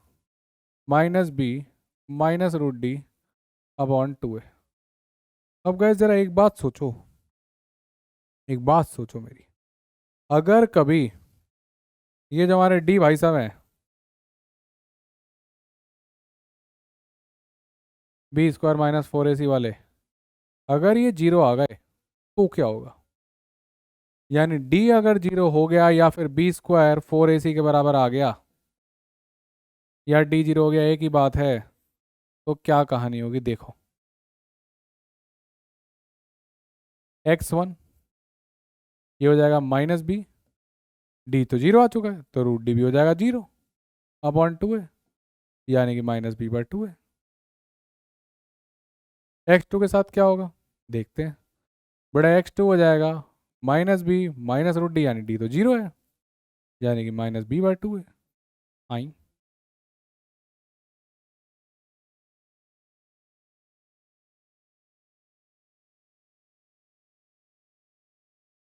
-b -root D upon 2a। अब गैस जरा एक बात सोचो मेरी। अगर कभी ये जो हमारे डी भाई साहब हैं b² -4ac वाले अगर ये जीरो आ गए तो क्या होगा। यानी डी अगर जीरो हो गया या फिर b² 4ac के बराबर आ गया या डी जीरो हो गया एक ही बात है। तो क्या कहानी होगी देखो x1 ये हो जाएगा -b डी तो जीरो आ चुका है तो रूट डी भी हो जाएगा जीरो अपॉन 2a यानी कि -b/2 है। x2 के साथ क्या होगा देखते हैं। बड़ा x2 हो जाएगा -b -रूट डी यानी डी तो जीरो है यानी कि -b/2 है। आई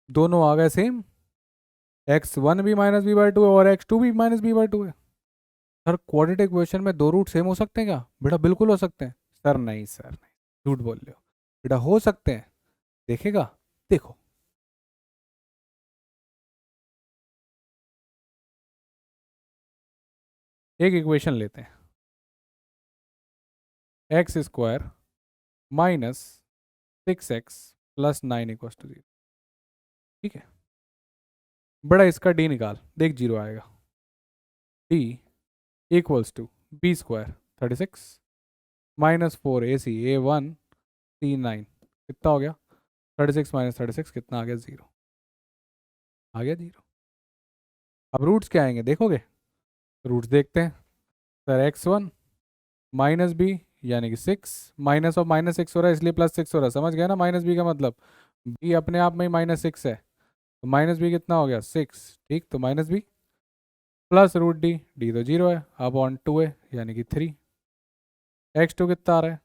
दोनों आ गए सेम x1 भी -b/2 है और x2 भी -b/2 है। सर क्वाड्रेटिक इक्वेशन में दो रूट सेम हो सकते हैं क्या बेटा बिल्कुल हो सकते हैं। सर नहीं सर नहीं झूठ बोल रहे हो बेटा हो सकते हैं देखेगा देखो। एक इक्वेशन लेते हैं X square minus 6x plus 9 equal to 0। ठीक है, बड़ा इसका डी निकाल, देख जीरो आएगा। D equals to B square 36 minus 4ac a1 c9 कितना हो गया? 36 माइनस 36 कितना आ गया? 0 आ गया, 0। अब रूट्स क्या आएंगे देखोगे? रूट्स देखते हैं सर। x1 माइनस बी यानी कि 6, माइनस और माइनस 6 हो रहा है इसलिए प्लस 6 हो रहा है, समझ गया ना? माइनस बी का मतलब बी अपने आप में ही माइनस 6 है, तो माइनस बी कितना हो गया? 6। ठीक, तो minus B plus root D, D तो 0 है, अब ऑन 2 है यानी कि 3। x2 कितना आ रहा है?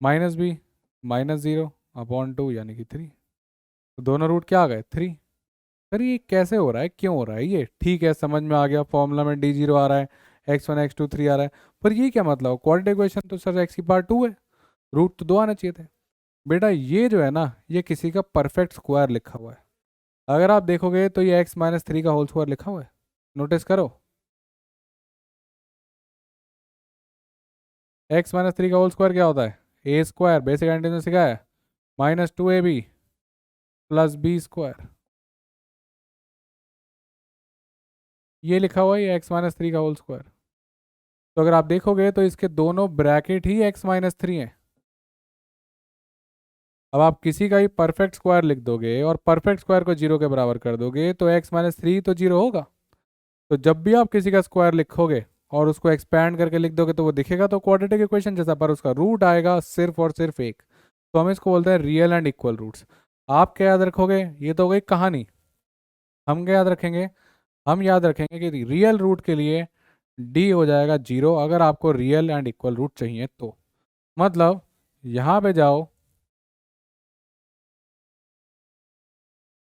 माइनस बी माइनस 0 अपॉन 2 यानी कि 3। तो दोनों रूट क्या आ गए? 3। सर ये कैसे हो रहा है, क्यों हो रहा है ये? ठीक है, समझ में आ गया, फॉर्मूला में d0 आ रहा है, x1 x2 3 आ रहा है, पर ये क्या मतलब? क्वाड्रेटिक इक्वेशन तो सर x की पावर 2 है, रूट तो 2 आना चाहिए थे। बेटा ये जो है ना, ये किसी का परफेक्ट स्क्वायर लिखा हुआ है। अगर आप देखोगे तो ये x-3 का होल स्क्वायर लिखा हुआ है, नोटिस करो। x-3 का होल स्क्वायर क्या होता है? ए स्क्वायर, बेसिक आइडेंटिटी में सिखाया है, minus 2ab plus B square, ये लिखा हुआ है, ये x-3 का होल स्क्वायर। तो अगर आप देखोगे तो इसके दोनों ब्रैकेट ही x-3 हैं। अब आप किसी का भी परफेक्ट स्क्वायर लिख दोगे और परफेक्ट स्क्वायर को 0 के बराबर कर दोगे तो x-3 तो 0 होगा। तो जब भी आप किसी का स्क्वायर लिखोगे और उसको एक्सपैंड करके लिख दोगे तो वो दिखेगा तो क्वाड्रेटिक इक्वेशन जैसा, पर उसका रूट आएगा सिर्फ और सिर्फ एक। तो हम इसको बोलते हैं रियल एंड इक्वल रूट्स। आप क्या याद रखोगे? ये तो हो गई कहानी। हम क्या याद रखेंगे? हम याद रखेंगे कि रियल रूट के लिए डी हो जाएगा 0, अगर आपको रियल एंड इक्वल रूट चाहिए तो। मतलब यहाँ पे जाओ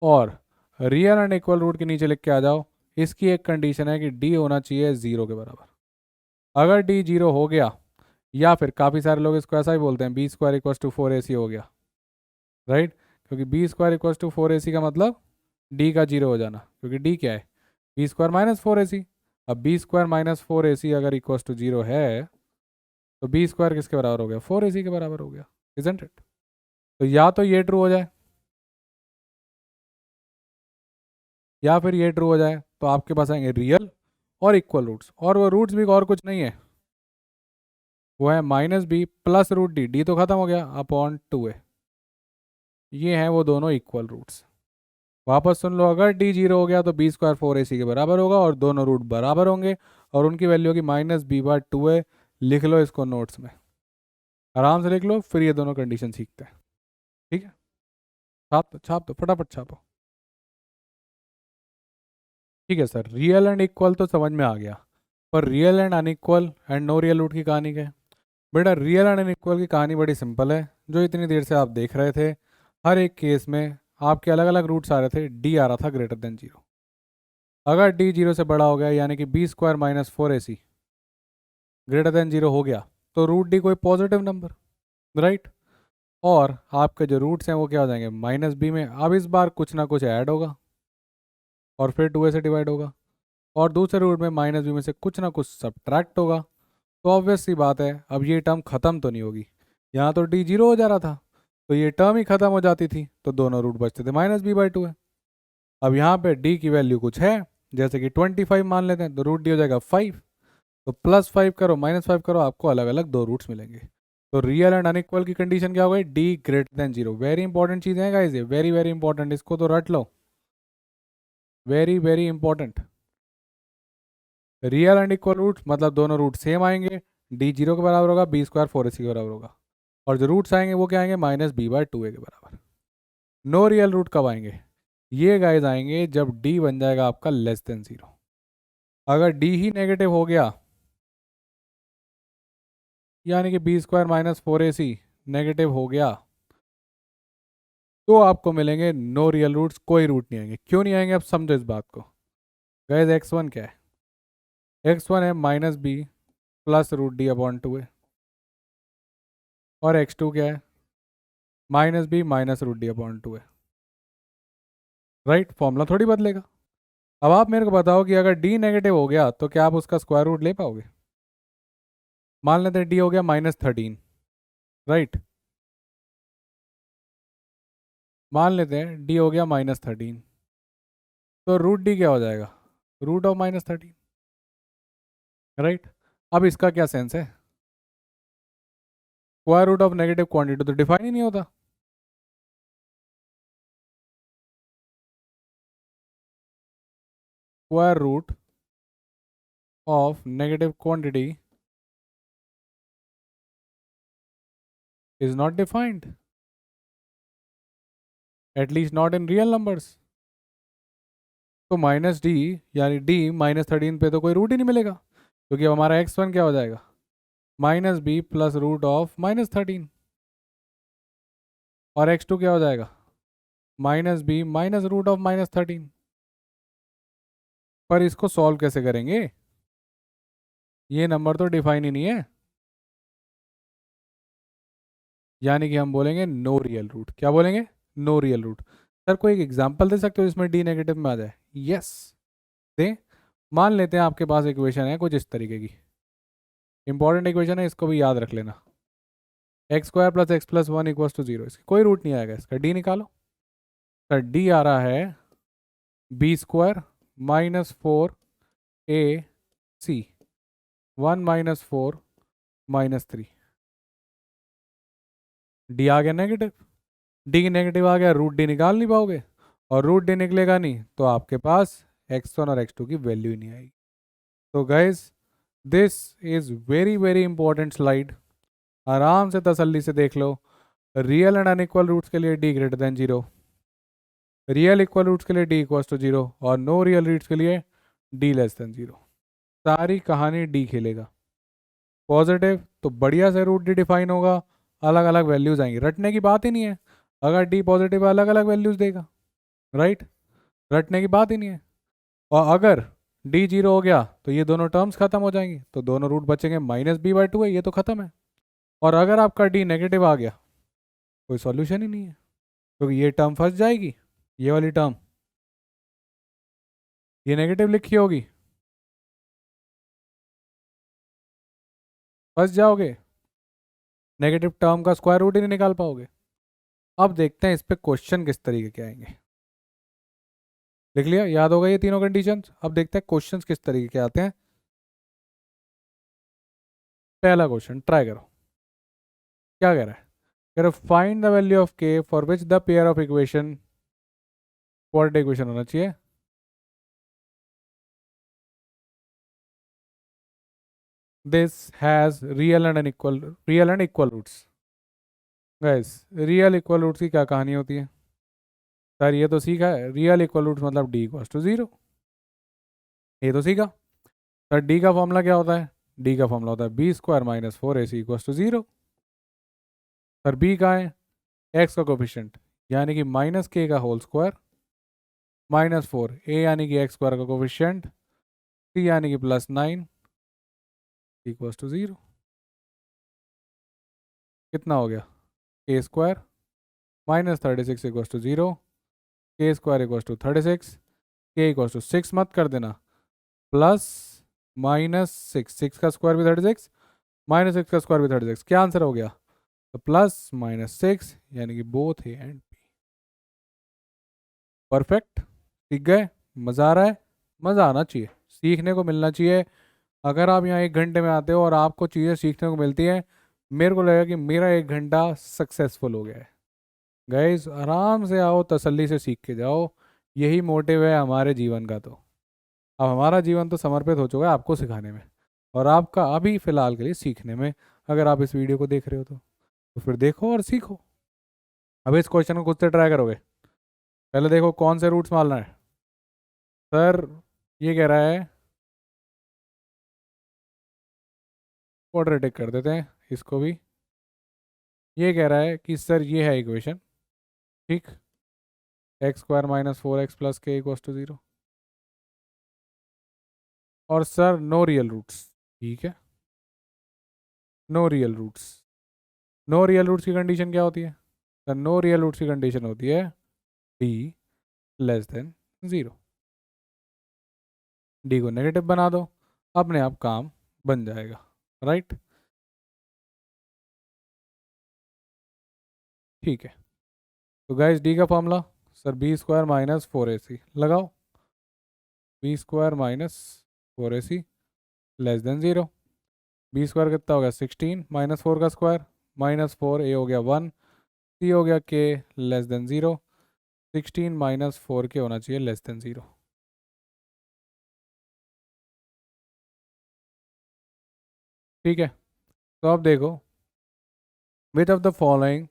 और रियल एंड इक्वल रूट के नीचे लिख के आ जाओ, इसकी एक कंडीशन है कि डी होना चाहिए 0 के बराबर। अगर डी 0 हो गया, या फिर काफ़ी सारे लोग इसको ऐसा ही बोलते हैं, B square equal to 4ac हो गया, राइट? क्योंकि B square equal to 4ac का मतलब डी का 0 हो जाना, क्योंकि डी क्या है? B square minus 4ac। अब बी स्क्वायर माइनस 4ac अगर इक्वल टू 0 है तो बी स्क्वायर किसके बराबर हो गया? 4ac के बराबर हो गया, इजंट इट? तो या तो ये ट्रू हो जाए या फिर ये ट्रू हो जाए, तो आपके पास आएंगे रियल और इक्वल रूट्स, और वो रूट्स भी और कुछ नहीं है, वो है minus B plus root D, D तो खत्म हो गया, अपॉन 2 है। ये हैं वो दोनों इक्वल रूट्स। वापस सुन लो, अगर डी 0 हो गया तो बी स्क्वायर 4ac के बराबर होगा और दोनों रूट बराबर होंगे, और उनकी वैल्यू होगी माइनस बी बार 2 है। लिख लो इसको नोट्स में, आराम से लिख लो, फिर ये दोनों कंडीशन सीखते हैं। ठीक है, छाप दो फटाफट छापो। ठीक है सर, रियल एंड इक्वल तो समझ में आ गया, पर real and unequal and no real root की कहानी क्या है? बेटा रियल एंड अनइक्वल की कहानी बड़ी सिंपल है, जो इतनी देर से आप देख रहे थे। हर एक केस में आपके अलग अलग रूट्स आ रहे थे, डी आ रहा था ग्रेटर देन 0। अगर डी 0 से बड़ा हो गया यानी कि B square minus 4ac greater than 0 हो गया, तो रूट डी कोई पॉजिटिव नंबर, राइट? और आपके जो रूट्स हैं वो क्या हो जाएंगे? माइनस बी में। अब इस बार कुछ ना कुछ ऐड होगा और फिर 2a से डिवाइड होगा, और दूसरे रूट में माइनस बी में से कुछ ना कुछ सब्ट्रैक्ट होगा। तो ऑब्वियस सी बात है, अब ये टर्म ख़त्म तो नहीं होगी। यहाँ तो डी 0 हो जा रहा था, तो ये टर्म ही ख़त्म हो जाती थी, तो दोनों रूट बचते थे, माइनस बी बाई 2 है। अब यहाँ पे डी की वैल्यू कुछ है, जैसे कि 25 मान लेते हैं, तो रूट डी हो जाएगा 5। तो +5 करो -5 करो, आपको अलग अलग दो रूट्स मिलेंगे। तो रियल एंड अनइक्वल की कंडीशन क्या हो गई? D greater than 0। Very important चीज़ है गाइस, ये वेरी वेरी इंपॉर्टेंट, इसको तो रट लो, very very important. Real and equal root मतलब दोनों रूट सेम आएंगे, डी 0 के बराबर होगा, बी स्क्वायर 4ac के बराबर होगा, और जो रूट्स आएंगे वो क्या आएंगे? माइनस बी बाय 2a के बराबर। नो रियल रूट कब आएंगे? ये गाइस आएंगे जब डी बन जाएगा आपका लेस देन 0। अगर डी ही नेगेटिव हो गया यानी कि B square minus 4ac negative हो गया, तो आपको मिलेंगे नो रियल रूट्स, कोई रूट नहीं आएंगे। क्यों नहीं आएंगे? अब समझो इस बात को। गाइस x1 क्या है? x1 है minus B plus root D upon 2 है, और x2 क्या है? Minus B minus root D upon 2 है, राइट? फॉर्मूला थोड़ी बदलेगा। अब आप मेरे को बताओ कि अगर डी नेगेटिव हो गया तो क्या आप उसका स्क्वायर रूट ले पाओगे? मान लेते हैं डी हो गया -13, राइट। मान लेते हैं डी हो गया -13, तो रूट डी क्या हो जाएगा? Root of -13, right. अब इसका क्या सेंस है? Square root of negative quantity तो डिफाइन ही नहीं होता। Square root of negative quantity is not defined, at least not in real numbers. तो माइनस डी यानी डी -13 पे तो कोई रूट ही नहीं मिलेगा, क्योंकि अब हमारा x1 क्या हो जाएगा? -b प्लस रूट ऑफ -13, और x2 क्या हो जाएगा? -b minus root of -13। पर इसको सॉल्व कैसे करेंगे? ये नंबर तो डिफाइन ही नहीं है, यानी कि हम बोलेंगे नो रियल रूट। क्या बोलेंगे? No real root. सर कोई एक एग्जांपल दे सकते हो जिसमें डी नेगेटिव में आ जाए? यस, दे। मान लेते हैं आपके पास इक्वेशन है कुछ इस तरीके की, इंपॉर्टेंट इक्वेशन है, इसको भी याद रख लेना। x² + x + 1 = 0, इसकी कोई रूट नहीं आएगा, इसका डी निकालो। सर डी आ रहा है b² -4ac 1 -4 -3। डी आ गया नेगेटिव, डी नेगेटिव आ गया, रूट डी निकाल नहीं पाओगे, और रूट डी निकलेगा नहीं तो आपके पास x1 और x2 की वैल्यू ही नहीं आएगी। तो guys this is very very important slide, आराम से तसल्ली से देख लो। रियल एंड अनइक्वल रूट्स के लिए d > 0, रियल इक्वल रूट्स के लिए d = 0, और नो रियल रूट्स के लिए d < 0। सारी कहानी d खेलेगा। पॉजिटिव तो बढ़िया से रूट डी डिफाइन होगा, अलग अलग वैल्यूज आएंगी, रटने की बात ही नहीं है। अगर डी पॉजिटिव अलग अलग वैल्यूज देगा, राइट, रटने की बात ही नहीं है। और अगर डी 0 हो गया तो ये दोनों टर्म्स खत्म हो जाएंगी, तो दोनों रूट बचेंगे, -b/2 है, ये तो खत्म है। और अगर आपका डी नेगेटिव आ गया, कोई सॉल्यूशन ही नहीं है, क्योंकि ये टर्म फंस जाएगी, ये वाली टर्म, ये नेगेटिव लिखी होगी, फंस जाओगे, नेगेटिव टर्म का स्क्वायर रूट ही नहीं निकाल पाओगे। अब देखते हैं इस पे क्वेश्चन किस तरीके के आएंगे। लिख लिया, याद होगा ये तीनों कंडीशंस। अब देखते हैं क्वेश्चंस किस तरीके के आते हैं। पहला क्वेश्चन ट्राई करो, क्या कह रहा है? कह रहा find the value of k for which the pair of equation, coordinate equation होना चाहिए, this has real and equal roots. Guys real equal roots की क्या कहानी होती है? सर ये तो सीखा है, रियल इक्वल रूट्स मतलब d = 0, ये तो सीखा। सर d का फॉर्मूला क्या होता है? d का फॉर्मूला होता है b² - 4ac = 0। सर b का है x का कोफिशिएंट, यानी कि -k का होल स्क्वायर, -4 a यानी कि x² का कोफिशिएंट, c यानी कि +9 = 0। कितना हो गया? k² -36 = 0, k² = 36, k = 6 मत कर देना, प्लस -6, 6 का स्क्वायर भी 36, -6 का स्क्वायर भी 36, क्या आंसर हो गया? तो +-6, यानी कि both A and B. Perfect, सीख गए? मज़ा आ रहा है? मज़ा आना चाहिए, सीखने को मिलना चाहिए। अगर आप यहाँ 1 घंटे में आते हो और आपको चीज़ें सीखने को मिलती हैं, मेरे को लगेगा कि मेरा 1 घंटा सक्सेसफुल हो गया है। गाइस आराम से आओ, तसल्ली से सीख के जाओ, यही मोटिव है हमारे जीवन का। तो अब हमारा जीवन तो समर्पित हो चुका है आपको सिखाने में, और आपका अभी फ़िलहाल के लिए सीखने में। अगर आप इस वीडियो को देख रहे हो तो फिर देखो और सीखो। अब इस क्वेश्चन को खुद से ट्राई करोगे, पहले देखो कौन से रूट्स मारना है। सर ये कह रहा है, क्वाड्रेटिक कर देते हैं इसको भी। ये कह रहा है कि सर ये है इक्वेशन, ठीक, x² - 4x + k = 0, और सर नो रियल रूट्स, ठीक है, no real roots. No real roots की कंडीशन क्या होती है? सर नो रियल रूट्स की कंडीशन होती है d < 0। d को नेगेटिव बना दो, अपने आप काम बन जाएगा, राइट। ठीक है, तो गाइस डी का formula sir B square minus 4ac लगाओ, B square minus 4ac less than 0। B square कितना हो गया 16 माइनस 4 का स्क्वायर माइनस 4 ए हो गया 1 सी हो गया के लेस देन 0। 16 माइनस 4 के होना चाहिए लेस देन 0। ठीक है, तो अब देखो which of the following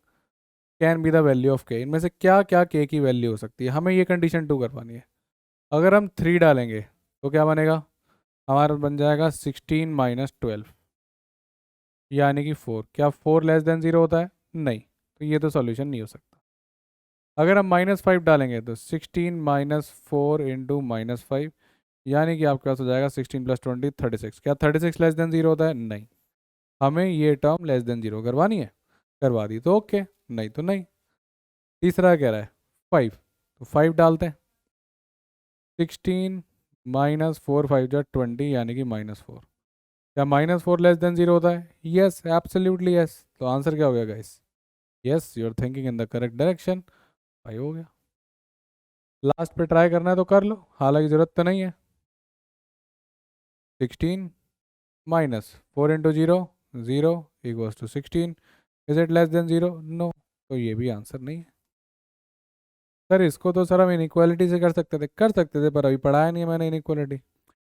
can be the value of के, इनमें से क्या क्या के की वैल्यू हो सकती है, हमें ये कंडीशन 2 करवानी है। अगर हम 3 डालेंगे तो क्या बनेगा, हमारा बन जाएगा 16 माइनस 12 यानी कि 4। क्या 4 लेस देन 0 होता है, नहीं, तो ये तो सॉल्यूशन नहीं हो सकता। अगर हम -5 डालेंगे तो 16 माइनस 4 इंटू -5 यानी कि आपके पास हो जाएगा 16 प्लस 20 36। क्या 36 लेस देन 0 होता है, नहीं, हमें ये टर्म लेस देन 0 करवानी है, करवा दी तो ओके, नहीं तो नहीं। तीसरा कह रहा है 5, तो 5 डालते हैं, 16 माइनस 4 5 जा 20 यानी कि -4। क्या -4 लेस देन 0 होता है, यस एब्सोल्युटली यस। तो आंसर क्या हो गया guys, yes you are thinking in the correct direction. भाई हो गया, लास्ट पे ट्राई करना है तो कर लो, हालांकि ज़रूरत तो नहीं है। 16 minus 4 into 0 0 equals to 16। Is it less than 0, no, तो ये भी आंसर नहीं है। सर इसको तो सर हम इनइक्वालिटी से कर सकते थे पर अभी पढ़ाया नहीं है मैंने इनइक्वालिटी।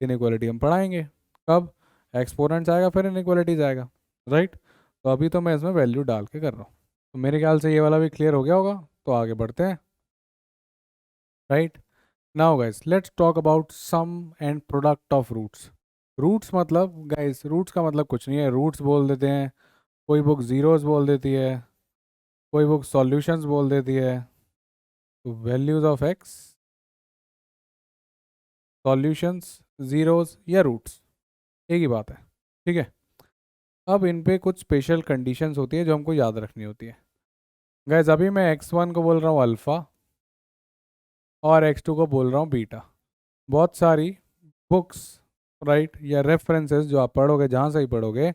इनइक्वालिटी हम पढ़ाएंगे कब, एक्सपोनेंट्स आएगा फिर इनइक्वालिटीज आएगा, राइट। तो अभी तो मैं इसमें वैल्यू डाल के कर रहा हूँ। तो मेरे ख्याल से ये वाला भी क्लियर हो गया होगा, तो आगे बढ़ते हैं, right. Now guys let's talk about sum and product of roots. Roots मतलब गाइस, रूट्स का मतलब कुछ नहीं है, रूट्स बोल देते हैं, कोई बुक जीरोस बोल देती है, कोई बुक सॉल्यूशंस बोल देती है। तो values of x, solutions, zeros या रूट्स, एक ही बात है, ठीक है। अब इन पे कुछ स्पेशल कंडीशंस होती है जो हमको याद रखनी होती है। गाइस अभी मैं x1 को बोल रहा हूँ अल्फ़ा और x2 को बोल रहा हूँ बीटा। बहुत सारी बुक्स, राइट, या रेफरेंसेस जो आप पढ़ोगे, जहाँ से ही पढ़ोगे,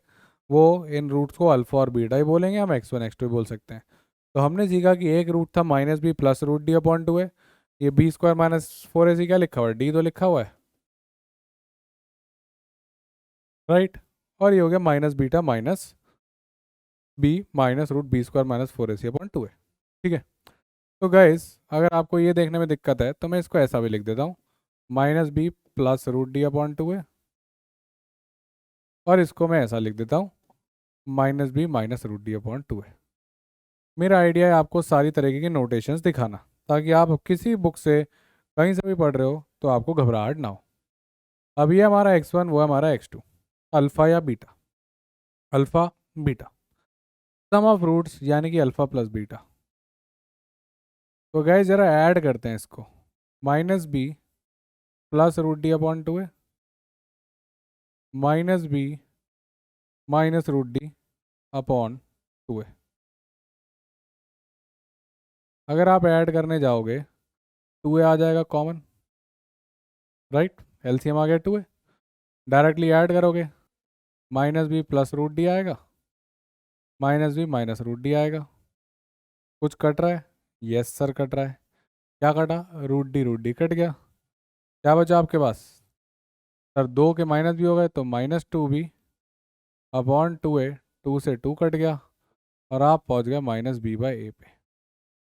वो इन रूट्स को अल्फ़ा और बीटा ही बोलेंगे, हम x1 x2 भी बोल सकते हैं। तो हमने सीखा कि एक रूट था -b plus root D upon 2 है। ये बी स्क्वायर माइनस 4ac क्या लिखा हुआ है, डी तो लिखा हुआ है, राइट। और ये हो गया minus beta minus B minus root B square minus 4ac upon 2 है, ठीक है। तो गाइस अगर आपको ये देखने में दिक्कत है तो मैं इसको ऐसा भी लिख देता हूँ, -b plus root D upon 2 है, और इसको मैं ऐसा लिख देता हूँ -b minus root D upon 2 है। मेरा आइडिया है आपको सारी तरीके की नोटेशंस दिखाना, ताकि आप किसी बुक से कहीं से भी पढ़ रहे हो तो आपको घबराहट ना हो। अब ये हमारा x1, वो हमारा x2, अल्फ़ा या beta, alpha beta, sum of roots यानी कि अल्फ़ा प्लस बीटा। तो गाइस ज़रा ऐड करते हैं इसको, -b plus root D upon 2 है, -b minus root D upon 2 है। अगर आप ऐड करने जाओगे 2a आ जाएगा कॉमन, राइट, एलसीएम आ गया 2a। डायरेक्टली ऐड करोगे -b प्लस रूट डी आएगा, -b माइनस रूट डी आएगा। कुछ कट रहा है, यस सर कट रहा है। क्या कटा, रूट डी कट गया। क्या बचा आपके पास, सर 2 के माइनस भी हो गए तो -2b अपॉन 2a, 2 से 2 कट गया और आप पहुंच गए -b/a पे।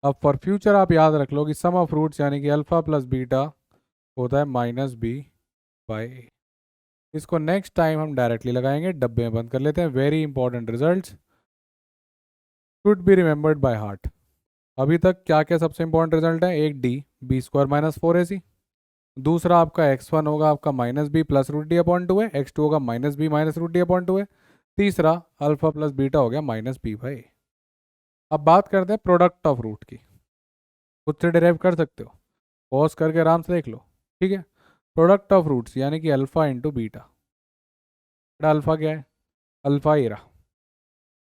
अब फॉर फ्यूचर आप याद रख लो कि सम ऑफ रूट्स यानी कि अल्फ़ा प्लस बीटा होता है -b/a। इसको नेक्स्ट टाइम हम डायरेक्टली लगाएंगे, डब्बे में बंद कर लेते हैं। Very important results should be remembered by heart. अभी तक क्या क्या सबसे इंपॉर्टेंट रिजल्ट है, एक D B square minus 4ac, दूसरा आपका x1 होगा आपका -b plus root D upon 2 है, x2 होगा -b minus root D upon 2 है, तीसरा अल्फा प्लस बीटा हो गया -b/a। अब बात करते हैं प्रोडक्ट ऑफ रूट की, खुद से डिराइव कर सकते हो, पॉज करके आराम से देख लो, ठीक है। प्रोडक्ट ऑफ रूट्स यानी कि अल्फा इंटू बीटा, अल्फा क्या है, अल्फा ये रहा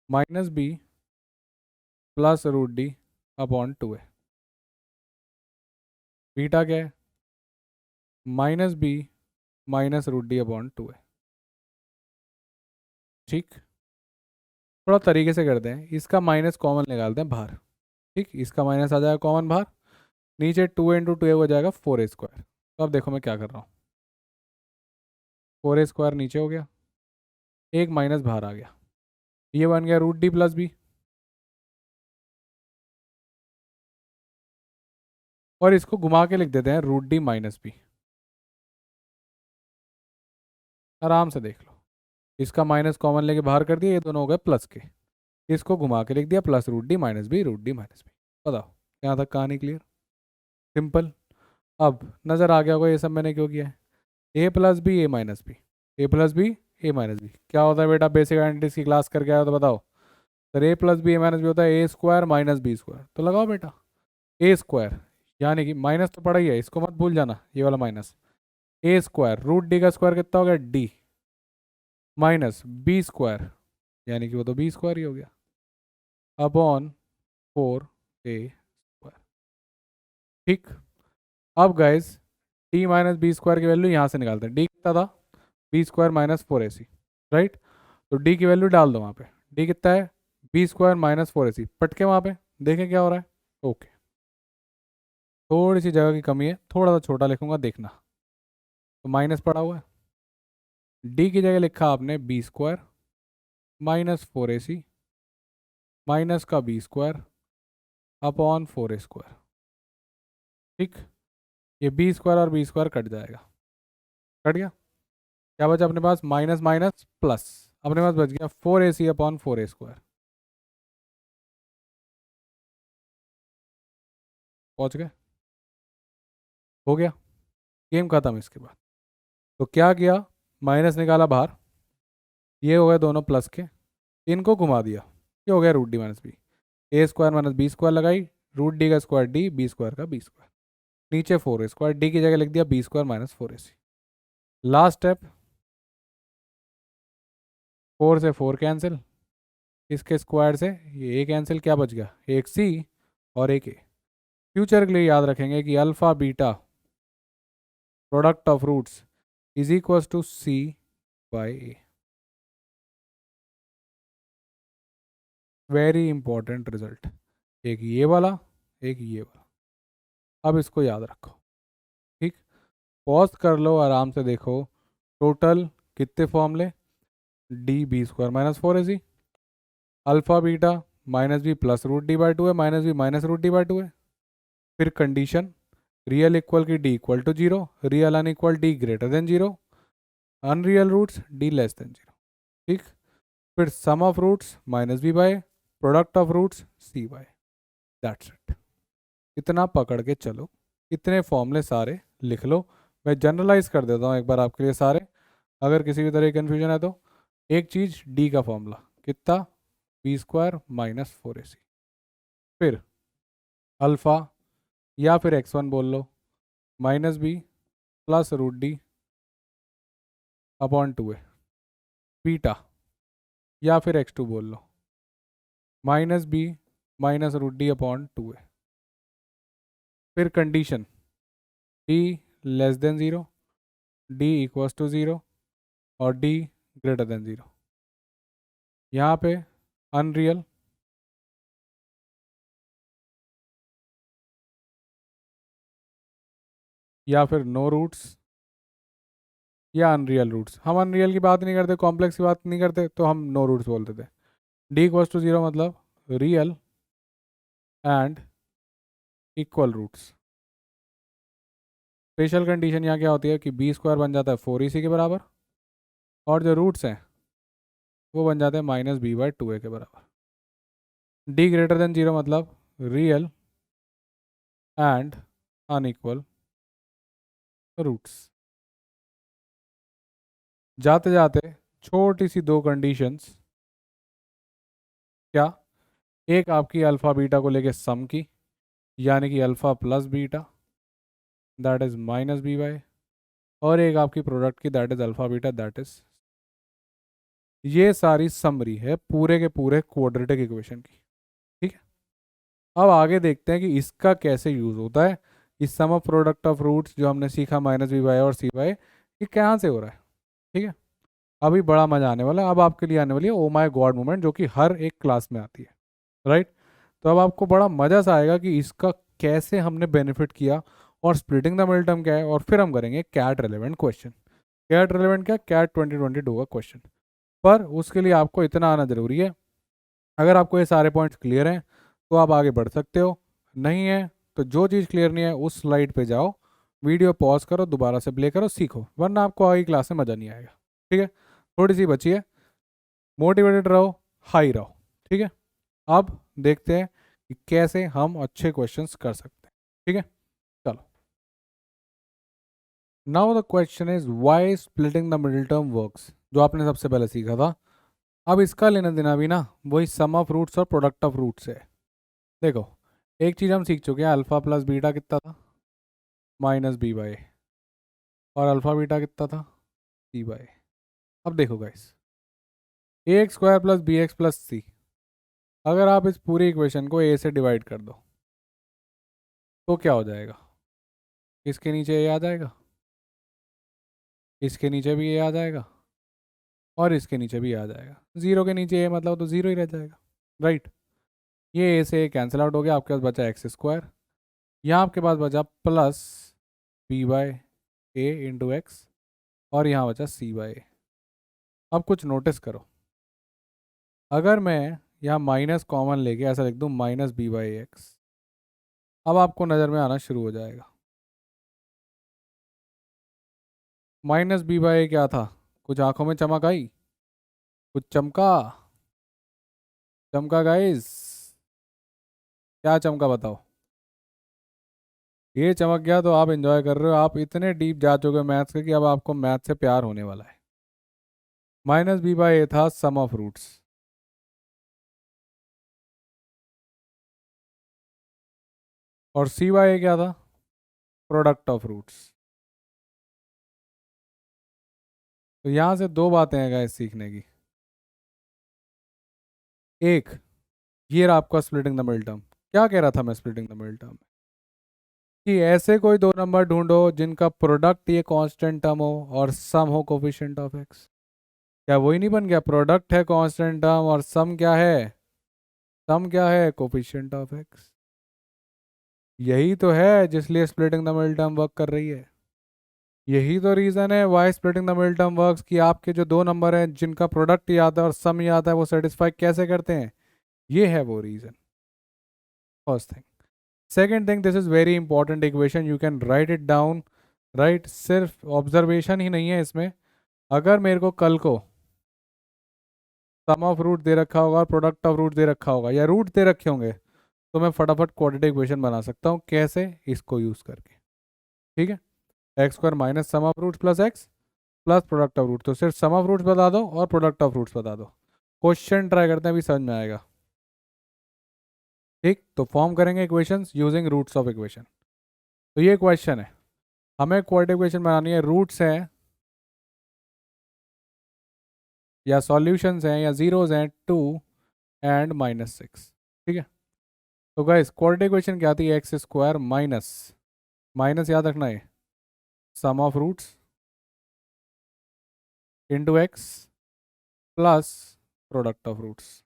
-b plus root D upon 2 है, बीटा क्या है -b minus root D upon 2 है, ठीक। थोड़ा तरीके से करते हैं, इसका माइनस कॉमन निकालते हैं बाहर, ठीक, इसका माइनस आ जाएगा कॉमन बाहर, नीचे 2 × 2 हो जाएगा 4a²। तो अब देखो मैं क्या कर रहा हूँ, 4a² नीचे हो गया, एक माइनस बाहर आ गया, ये बन गया √d+b। और इसको घुमा के लिख देते हैं √d-b। आराम से देख लो, इसका माइनस कॉमन लेके बाहर कर दिया, ये दोनों हो गए प्लस के, इसको घुमा के लिख दिया प्लस √d-b, √d-b। बताओ यहाँ तक कहानी क्लियर, सिंपल। अब नज़र आ गया होगा ये सब मैंने क्यों किया है, a+b a-b, a+b a-b क्या होता है बेटा, बेसिक आइडेंटिटीज की क्लास करके आया तो बताओ। सर a+b a-b होता है a² - b², तो लगाओ बेटा a², यानी कि माइनस तो पड़ा ही है, इसको मत भूल जाना, ये वाला माइनस, a², √d का स्क्वायर कितना हो गया d, माइनस b², यानी कि वो तो b² ही हो गया, अपॉन 4a²। ठीक, अब गाइस d - b² की वैल्यू यहाँ से निकालते हैं, d कितना था, b² - 4ac, राइट। तो d की वैल्यू डाल दो वहाँ पे, d कितना है b² - 4ac, पटके वहाँ पे देखें क्या हो रहा है। ओके, थोड़ी सी जगह की कमी है, थोड़ा सा छोटा लिखूंगा देखना, तो माइनस पड़ा हुआ है, d की जगह लिखा आपने b² - 4ac माइनस का b² अपॉन 4a²। ठीक, ये b² और b² कट जाएगा, कट गया, क्या बचा अपने पास, माइनस माइनस प्लस, अपने पास बच गया 4ac अपॉन 4a²। पहुंच गए, हो गया, गेम खत्म। इसके बाद तो क्या किया, माइनस निकाला बाहर, ये हो गए दोनों प्लस के, इनको घुमा दिया, ये हो गया √d-b, a² - b² लगाई, √d का स्क्वायर d, b² का b², नीचे 4a², d की जगह लिख दिया b² - 4ac। लास्ट स्टेप, 4 से 4 कैंसिल, इसके स्क्वायर से ये a कैंसिल, क्या बच गया, एक c और एक a। फ्यूचर के लिए याद रखेंगे कि alpha beta product of roots is equal to c/a। Very important result, एक ये वाला, एक ये वाला, अब इसको याद रखो। ठीक, पॉज कर लो, आराम से देखो, टोटल कितने फॉर्मूले, d b² - 4ac, alpha beta -b plus √d/2 है, -b माइनस √d/2 है, फिर कंडीशन रियल इक्वल की d equal to 0, real unequal d greater than 0, unreal roots d less than 0। ठीक, फिर sum of roots -b/, product of roots c/, that's it. इतना पकड़ के चलो, इतने फॉर्मूले सारे लिख लो। मैं जनरलाइज कर देता हूँ एक बार आपके लिए सारे, अगर किसी भी तरह की कन्फ्यूजन है तो। एक चीज़ d का फॉर्मूला कितना, b² - 4ac, फिर अल्फ़ा या फिर x1 बोल लो, -b plus √d upon 2a, beta या फिर x2 बोल लो, -b minus √d upon 2a, फिर condition d less than 0, d equals to 0 और d ग्रेटर देन 0। यहाँ पे अनरियल, या फिर नो रूट्स, या अनरियल रूट्स। हम अनरियल की बात नहीं करते, कॉम्प्लेक्स की बात नहीं करते, तो हम नो रूट्स बोलते थे। d इक्वल्स टू 0 मतलब real and equal roots. Special condition यहाँ क्या होती है कि b² बन जाता है 4ac के बराबर, और जो रूट्स हैं वो बन जाते हैं -b/2a के बराबर। d ग्रेटर देन 0 मतलब रियल एंड अनइक्वल रूट्स। जाते जाते छोटी सी दो कंडीशंस, क्या, एक आपकी अल्फ़ा बीटा को लेके सम की, यानी कि alpha plus beta that is -b/, और एक आपकी प्रोडक्ट की that is alpha beta that is. ये सारी समरी है पूरे के पूरे क्वाड्रेटिक इक्वेशन की। ठीक है, अब आगे देखते हैं कि इसका कैसे यूज़ होता है। इस सम ऑफ प्रोडक्ट ऑफ रूट्स जो हमने सीखा -b/, और c/, ये कहाँ से हो रहा है। ठीक है, अभी बड़ा मजा आने वाला है, अब आपके लिए आने वाली है ओ माय गॉड मोमेंट, जो कि हर एक क्लास में आती है, राइट। तो अब आपको बड़ा मज़ा सा आएगा कि इसका कैसे हमने बेनिफिट किया और स्प्लिटिंग द मिडिल टर्म क्या है, और फिर हम करेंगे CAT relevant question. CAT relevant क्या, कैट 2022 का क्वेश्चन। पर उसके लिए आपको इतना आना ज़रूरी है, अगर आपको ये सारे पॉइंट्स क्लियर हैं तो आप आगे बढ़ सकते हो, नहीं है तो जो चीज़ क्लियर नहीं है उस स्लाइड पे जाओ, वीडियो पॉज करो, दोबारा से प्ले करो, सीखो, वरना आपको आगे क्लास में मज़ा नहीं आएगा। ठीक है, थोड़ी सी बची है, मोटिवेटेड रहो, हाई रहो। ठीक है, अब देखते हैं कि कैसे हम अच्छे क्वेश्चंस कर सकते हैं। ठीक है, चलो। Now the question is why splitting the middle term works, जो आपने सबसे पहले सीखा था। अब इसका लेना देना भी ना वही सम ऑफ रूट्स और प्रोडक्ट ऑफ रूट्स है। देखो, एक चीज़ हम सीख चुके हैं, अल्फा प्लस बीटा कितना था, माइनस बी बाई, और अल्फा बीटा कितना था, सी बाई। अब देखो guys, A X square plus B X plus C, अगर आप इस पूरी इक्वेशन को ए से डिवाइड कर दो तो क्या हो जाएगा, इसके नीचे ए आ जाएगा, इसके नीचे भी ए आ जाएगा, और इसके नीचे भी आ जाएगा। जीरो के नीचे ए मतलब तो जीरो ही रह जाएगा, राइट। ये ए से कैंसिल आउट हो गया, आपके पास बचा एक्स स्क्वायर, यहाँ आपके पास बचा plus B by A into X, और यहाँ बचा सी बाई ए। अब कुछ नोटिस करो, अगर मैं यहाँ माइनस कॉमन लेके ऐसा लिख दूँ माइनस बी बाई एक्स, अब आपको नज़र में आना शुरू हो जाएगा। माइनस बी बाई क्या था, कुछ आंखों में चमक आई, कुछ चमका, चमका गाइस, क्या चमका बताओ। ये चमक गया तो आप एंजॉय कर रहे हो, आप इतने डीप जा चुके हो मैथ्स के कि अब आपको मैथ से प्यार होने वाला है। माइनस बी बाई ए था सम ऑफ रूट्स, और सी बाई ए क्या था, प्रोडक्ट ऑफ रूट्स। तो यहाँ से दो बातें हैं गाइस सीखने की। एक, ये रहा आपका स्प्लिटिंग द मिडिल टर्म। क्या कह रहा था मैं स्प्लिटिंग द मिडिल टर्म, कि ऐसे कोई दो नंबर ढूंढो जिनका प्रोडक्ट ये कांस्टेंट टर्म हो और सम हो कोफिशिएंट ऑफ एक्स। क्या वही नहीं बन गया, प्रोडक्ट है कांस्टेंट टर्म और सम क्या है, सम क्या है, कोफिशिएंट ऑफ एक्स। यही तो है जिसलिए splitting the middle term work कर रही है। यही तो रीज़न है why splitting the middle term works, कि आपके जो दो नंबर हैं जिनका प्रोडक्ट याद है और सम याद है वो सेटिस्फाई कैसे करते हैं, ये है वो reason. First thing. Second thing, this is very important equation, you can write it down, right. सिर्फ ऑब्जर्वेशन ही नहीं है इसमें, अगर मेरे को कल को सम ऑफ रूट दे रखा होगा और प्रोडक्ट ऑफ रूट दे रखा होगा या रूट दे रखे होंगे, तो मैं फटाफट क्वाड्रेटिक इक्वेशन बना सकता हूँ। कैसे, इसको यूज़ करके। ठीक है, X square minus sum of root plus X plus product of root, तो सिर्फ सम ऑफ रूट्स बता दो और प्रोडक्ट ऑफ रूट्स बता दो। क्वेश्चन ट्राई करते हैं, अभी समझ में आएगा। ठीक, तो फॉर्म करेंगे equations using roots of equation. तो ये क्वेश्चन है, हमें क्वाड्रेटिक इक्वेशन बनानी है, रूट्स हैं या सॉल्यूशंस हैं या जीरोज हैं 2 एंड -6। ठीक है, तो गाइस क्वाड्रेटिक इक्वेशन क्या आती है, एक्स स्क्वायर माइनस, माइनस याद रखना है, sum of roots into X plus product of roots.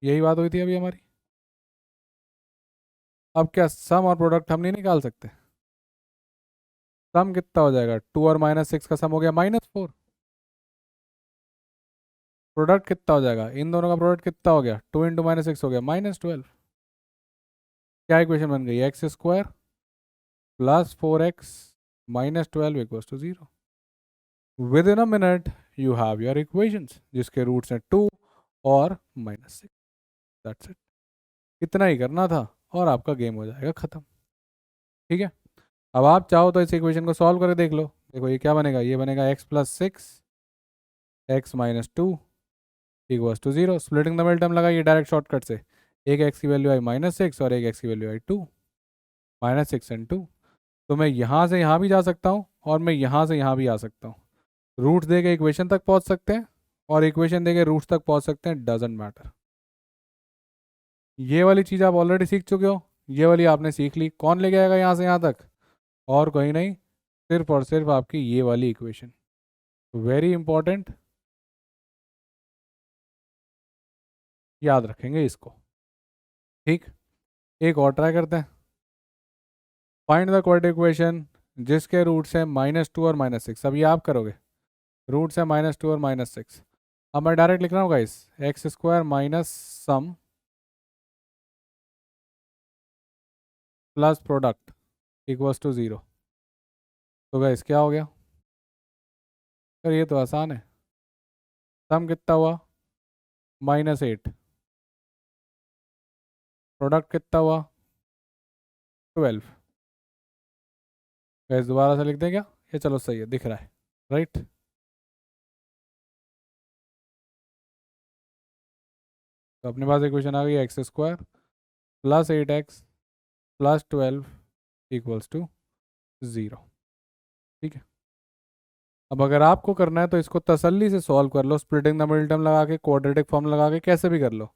यही बात हुई थी अभी हमारी। अब क्या सम और प्रोडक्ट हम नहीं निकाल सकते, सम कितना हो जाएगा, 2 और -6 का सम हो गया -4, प्रोडक्ट कितना हो जाएगा, इन दोनों का प्रोडक्ट कितना हो गया, 2 इंटू -6 हो गया -12। क्या इक्वेशन बन गई, X square plus 4x -12 equals to 0। Within a minute you have your equations जिसके रूट्स हैं 2 और -6। दैट्स इट, इतना ही करना था और आपका गेम हो जाएगा खत्म। ठीक है, अब आप चाहो तो इस इक्वेशन को सॉल्व करके देख लो। देखो ये क्या बनेगा, ये बनेगा x plus 6 x minus 2 equals to 0। Splitting the middle term लगाइए डायरेक्ट शॉर्टकट से, एक x की वैल्यू आई -6 और एक x की वैल्यू आई 2, -6 एंड 2। तो मैं यहाँ से यहाँ भी जा सकता हूँ और मैं यहाँ से यहाँ भी आ सकता हूँ। रूट्स दे के इक्वेशन तक पहुँच सकते हैं और इक्वेशन दे के रूट्स तक पहुँच सकते हैं, डजेंट मैटर। ये वाली चीज़ आप ऑलरेडी सीख चुके हो, ये वाली आपने सीख ली। कौन लेके आएगा यहाँ से यहाँ तक, और कोई नहीं, सिर्फ और सिर्फ आपकी ये वाली इक्वेशन। वेरी इंपॉर्टेंट, याद रखेंगे इसको। ठीक, एक और ट्राई करते हैं। फाइंड द क्वाड्रेटिक इक्वेशन जिसके रूट्स हैं -2 और -6। अब ये आप करोगे, रूट्स है -2 और -6। अब मैं डायरेक्ट लिख रहा हूँ guys, X square minus sum plus product equals to 0। तो गाइस क्या हो गया? सर ये तो आसान है। सम कितना हुआ? -8। प्रोडक्ट कितना हुआ? 12। गाइस दोबारा से लिख दें क्या? ये चलो सही है, दिख रहा है, राइट। तो अपने पास इक्वेशन आ गई, X square plus 8x plus 12 equals to 0। ठीक है। अब अगर आपको करना है तो इसको तसल्ली से सॉल्व कर लो, स्प्लिटिंग द मिडिल टर्म लगा के, क्वाड्रेटिक फॉर्म लगा के, कैसे भी कर लो,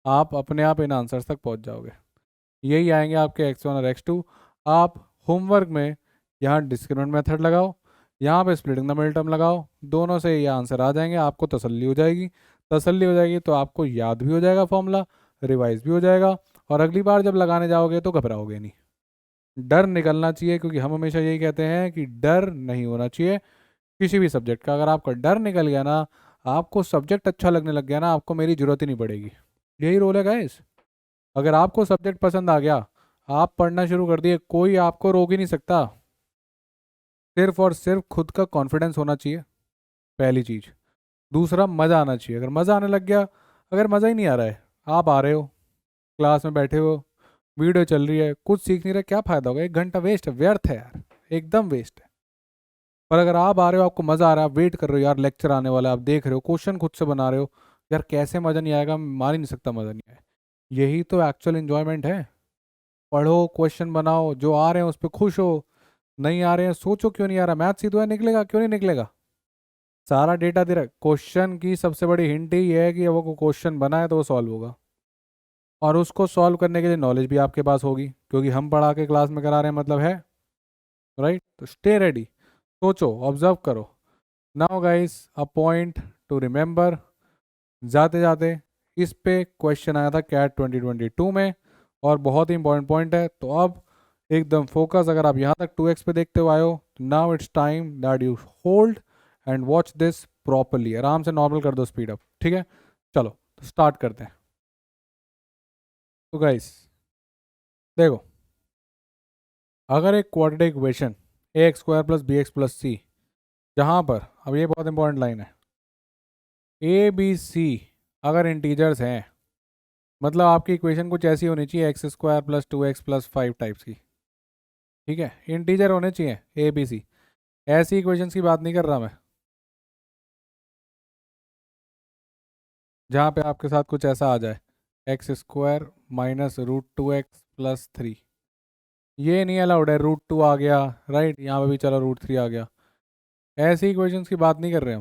आप अपने आप इन आंसर्स तक पहुंच जाओगे। यही आएंगे आपके x1 और x2। आप होमवर्क में यहाँ डिस्क्रिमिनेंट मेथड लगाओ, यहाँ पे स्प्लिटिंग द मिडिल टर्म लगाओ, दोनों से ये आंसर आ जाएंगे, आपको तसल्ली हो जाएगी। तसल्ली हो जाएगी तो आपको याद भी हो जाएगा फॉर्मूला, रिवाइज भी हो जाएगा, और अगली बार जब लगाने जाओगे तो घबराओगे नहीं। डर निकलना चाहिए, क्योंकि हम हमेशा यही कहते हैं कि डर नहीं होना चाहिए किसी भी सब्जेक्ट का। अगर आपका डर निकल गया ना, आपको सब्जेक्ट अच्छा लगने लग गया ना, आपको मेरी जरूरत ही नहीं पड़ेगी। यही रोल है गाइस। अगर आपको सब्जेक्ट पसंद आ गया, आप पढ़ना शुरू कर दिए, कोई आपको रोक ही नहीं सकता। सिर्फ और सिर्फ खुद का कॉन्फिडेंस होना चाहिए, पहली चीज। दूसरा, मज़ा आना चाहिए। अगर मज़ा आने लग गया, अगर मज़ा ही नहीं आ रहा है, आप आ रहे हो क्लास में बैठे हो, वीडियो चल रही है, कुछ सीख नहीं रहे, क्या फ़ायदा होगा? 1 घंटा वेस्ट है, व्यर्थ है यार, एकदम वेस्ट है। पर अगर आप आ रहे हो, आपको मज़ा आ रहा है, आप वेट कर रहे हो यार, लेक्चर आने वाला है, आप देख रहे हो, क्वेश्चन खुद से बना रहे हो, यार कैसे मज़ा नहीं आएगा? मैं मान ही नहीं सकता मज़ा नहीं आए। यही तो एक्चुअल इन्जॉयमेंट है। पढ़ो, क्वेश्चन बनाओ, जो आ रहे हैं उस पर खुश हो, नहीं आ रहे हैं सोचो क्यों नहीं आ रहा। मैथ सीधा निकलेगा, क्यों नहीं निकलेगा? सारा डेटा दे रहा है। क्वेश्चन की सबसे बड़ी हिंट ही है कि वो क्वेश्चन बना है तो वो सॉल्व होगा, और उसको सॉल्व करने के लिए नॉलेज भी आपके पास होगी, क्योंकि हम पढ़ा के क्लास में करा रहे हैं, मतलब है, राइट। तो स्टे रेडी, सोचो, ऑब्जर्व करो। Now guys, a point two remember, जाते जाते, इस पे क्वेश्चन आया था कैट 2022 में, और बहुत ही इंपॉर्टेंट पॉइंट है। तो अब एकदम फोकस, अगर आप यहाँ तक 2x पे देखते हुए आए हो, now it's time that you hold and watch this properly. आराम से नॉर्मल कर दो स्पीड अप, ठीक है। चलो तो स्टार्ट करते हैं। तो गाइस देखो, अगर एक quadratic equation A X square plus B X plus C, जहाँ पर, अब ये बहुत इंपॉर्टेंट लाइन है, ए बी सी अगर इंटीजर्स हैं, मतलब आपकी इक्वेशन कुछ ऐसी होनी चाहिए, x square plus 2x plus 5 types की, ठीक है, इंटीजर होने चाहिए ए बी सी। ऐसी इक्वेशंस की बात नहीं कर रहा मैं, जहाँ पे आपके साथ कुछ ऐसा आ जाए, x square minus √2x plus 3, ये नहीं अलाउड है। √2 आ गया, राइट, यहाँ पे भी चलो √3 आ गया। ऐसी इक्वेशंस की बात नहीं कर रहे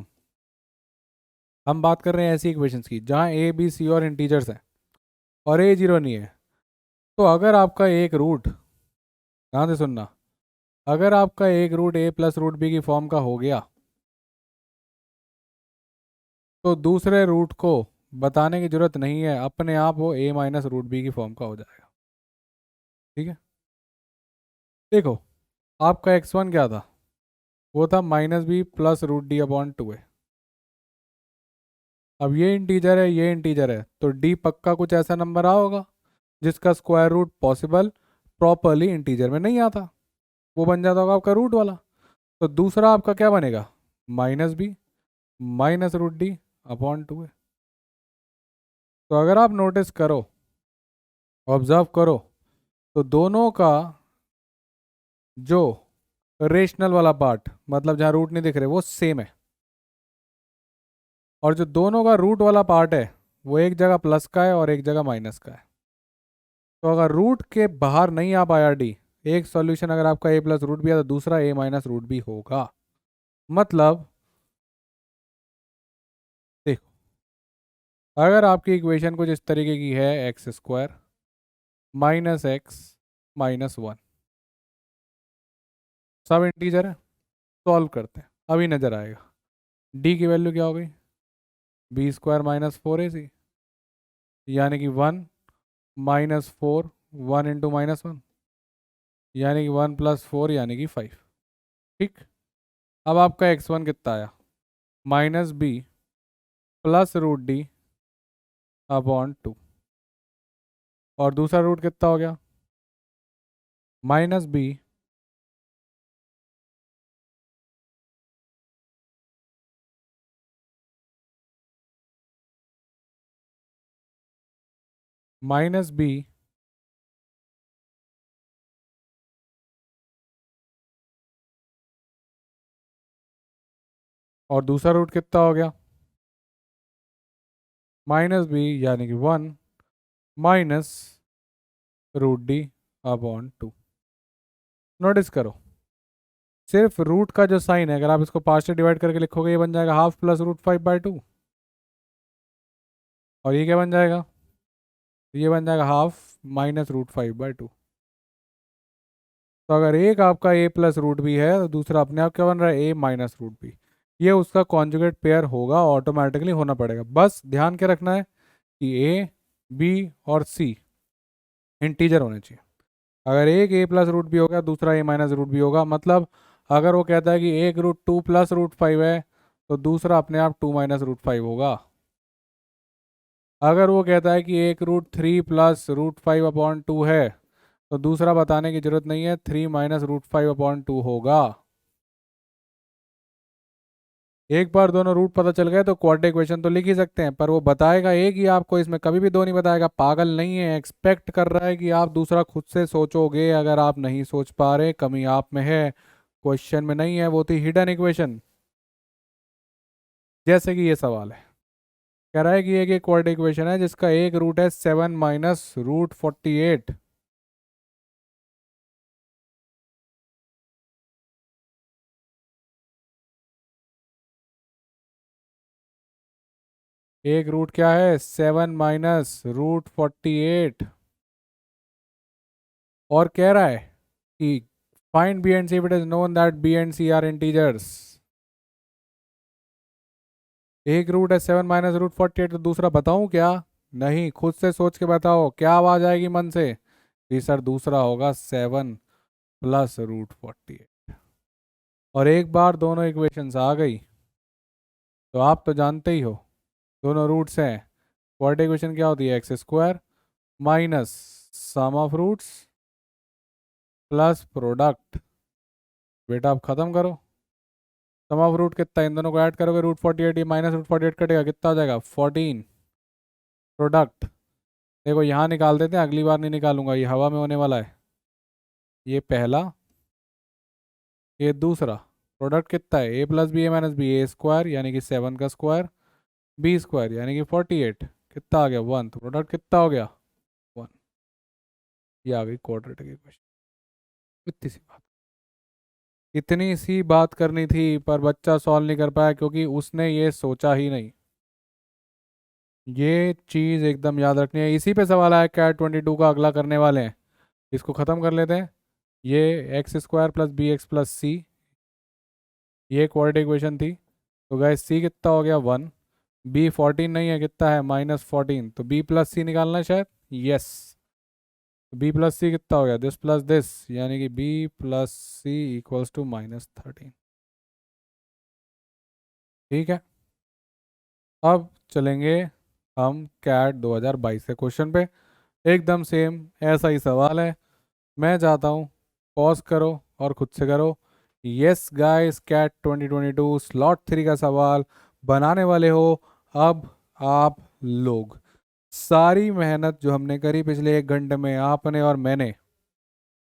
हम बात कर रहे हैं ऐसी इक्वेशंस की जहाँ ए बी सी और इंटीजर्स हैं, और ए जीरो नहीं है। तो अगर आपका एक रूट, ध्यान से सुनना, अगर आपका एक रूट ए प्लस रूट बी की फॉर्म का हो गया, तो दूसरे रूट को बताने की जरूरत नहीं है, अपने आप वो ए माइनस रूट बी की फॉर्म का हो जाएगा। ठीक है। देखो, आपका x1 क्या था? वो था -b प्लस √d/2 है। अब ये इंटीजर है, ये इंटीजर है, तो d पक्का कुछ ऐसा नंबर आ होगा जिसका square root possible properly integer में नहीं आता, वो बन जाता होगा आपका रूट वाला। तो दूसरा आपका क्या बनेगा? -b माइनस √d/2 है। तो अगर आप नोटिस करो, ऑब्जर्व करो, तो दोनों का जो रेशनल वाला पार्ट, मतलब जहाँ रूट नहीं दिख रहे, वो सेम है, और जो दोनों का रूट वाला पार्ट है, वो एक जगह प्लस का है और एक जगह माइनस का है। तो अगर रूट के बाहर नहीं आ पाया डी, एक सॉल्यूशन अगर आपका ए प्लस रूट भी है, तो दूसरा ए माइनस रूट भी होगा। मतलब देखो, अगर आपकी इक्वेशन कुछ इस तरीके की है, X square minus x minus 1, सब इंटीजर है, सॉल्व करते हैं, अभी नजर आएगा। डी की वैल्यू क्या हो गई? बी स्क्वायर माइनस 4ac, यानी कि 1 - 4, 1 × -1 यानी कि 1 + 4 यानी कि 5। ठीक। अब आपका x1 कितना आया, -b +√d/2। और दूसरा रूट कितना हो गया, -b -b और दूसरा रूट कितना हो गया, -b यानी कि 1 - √d/2। नोटिस करो, सिर्फ रूट का जो साइन है, अगर आप इसको 5 से डिवाइड करके लिखोगे, ये बन जाएगा ½ + √5/2। और ये क्या बन जाएगा, ये बन जाएगा ½ - √5/2। तो अगर एक आपका a + रूट बी है तो दूसरा अपने आप क्या बन रहा है, a - रूट बी। ये उसका कॉन्जुगेट पेयर होगा, ऑटोमेटिकली होना पड़ेगा। बस ध्यान के रखना है कि a, b और c इंटीजर होने चाहिए। अगर एक a + रूट बी होगा, दूसरा a - रूट बी होगा, मतलब अगर वो कहता है कि एक रूट 2 + √5 है तो दूसरा अपने आप 2 - √5 होगा। अगर वो कहता है कि एक रूट 3 + √5/2 है तो दूसरा बताने की जरूरत नहीं है, 3 - √5/2 होगा। एक बार दोनों रूट पता चल गए तो क्वाड्रेटिक इक्वेशन तो लिख ही सकते हैं, पर वो बताएगा एक ही आपको, इसमें कभी भी दो नहीं बताएगा। पागल नहीं है, एक्सपेक्ट कर रहा है कि आप दूसरा खुद से सोचोगे। अगर आप नहीं सोच पा रहे, कमी आप में है, क्वेश्चन में नहीं है, वो थी हिडन इक्वेशन। जैसे कि ये सवाल है, कह रहा है कि एक क्वाड्रेटिक इक्वेशन है जिसका एक रूट है 7 - √48। एक रूट क्या है, 7 - √48। और कह रहा है कि find B and C if it is known that B and C are integers. एक रूट है 7 - √48, तो दूसरा बताऊं क्या, नहीं, खुद से सोच के बताओ, क्या आवाज आएगी मन से कि सर दूसरा होगा 7 + √48। और एक बार दोनों इक्वेशंस आ गई तो आप तो जानते ही हो, दोनों रूट्स हैं। क्वाड्रेटिक इक्वेशन क्या होती है, x² minus sum of roots plus product. बेटा आप खत्म करो, सम ऑफ रूट कितना है, इन दोनों को ऐड करोगे √48, ये -√48 कटेगा, कितना हो जाएगा 14। प्रोडक्ट देखो यहाँ निकाल देते हैं, अगली बार नहीं निकालूंगा, ये हवा में होने वाला है। ये पहला, ये दूसरा। प्रोडक्ट कितना है, a + b a² यानी कि 7 का स्क्वायर, b² यानी कि 48, कितना आ गया 1, तो प्रोडक्ट कितना हो गया 1। ये आ गई क्वाड्रेटिक इक्वेशन। इतनी सी बात, इतनी सी बात करनी थी, पर बच्चा सॉल्व नहीं कर पाया क्योंकि उसने ये सोचा ही नहीं। ये चीज़ एकदम याद रखनी है। इसी पे सवाल आया, कैट 22 का अगला करने वाले हैं, इसको ख़त्म कर लेते हैं। ये x² + bx + c, ये क्वाड्रेटिक इक्वेशन थी। तो गैस सी कितना हो गया 1, बी 14 नहीं है, कितना है -14, तो बी + सी निकालना है शायद, यस। बी + सी कितना हो गया, दिस प्लस दिस, यानी कि बी + सी = -13। ठीक है। अब चलेंगे हम कैट 2022 के क्वेश्चन पे। एकदम सेम ऐसा ही सवाल है। मैं चाहता हूँ पॉज करो और खुद से करो। यस गाइस, कैट 2022 स्लॉट 3 का सवाल बनाने वाले हो अब आप लोग। सारी मेहनत जो हमने करी पिछले 1 घंटे में, आपने और मैंने,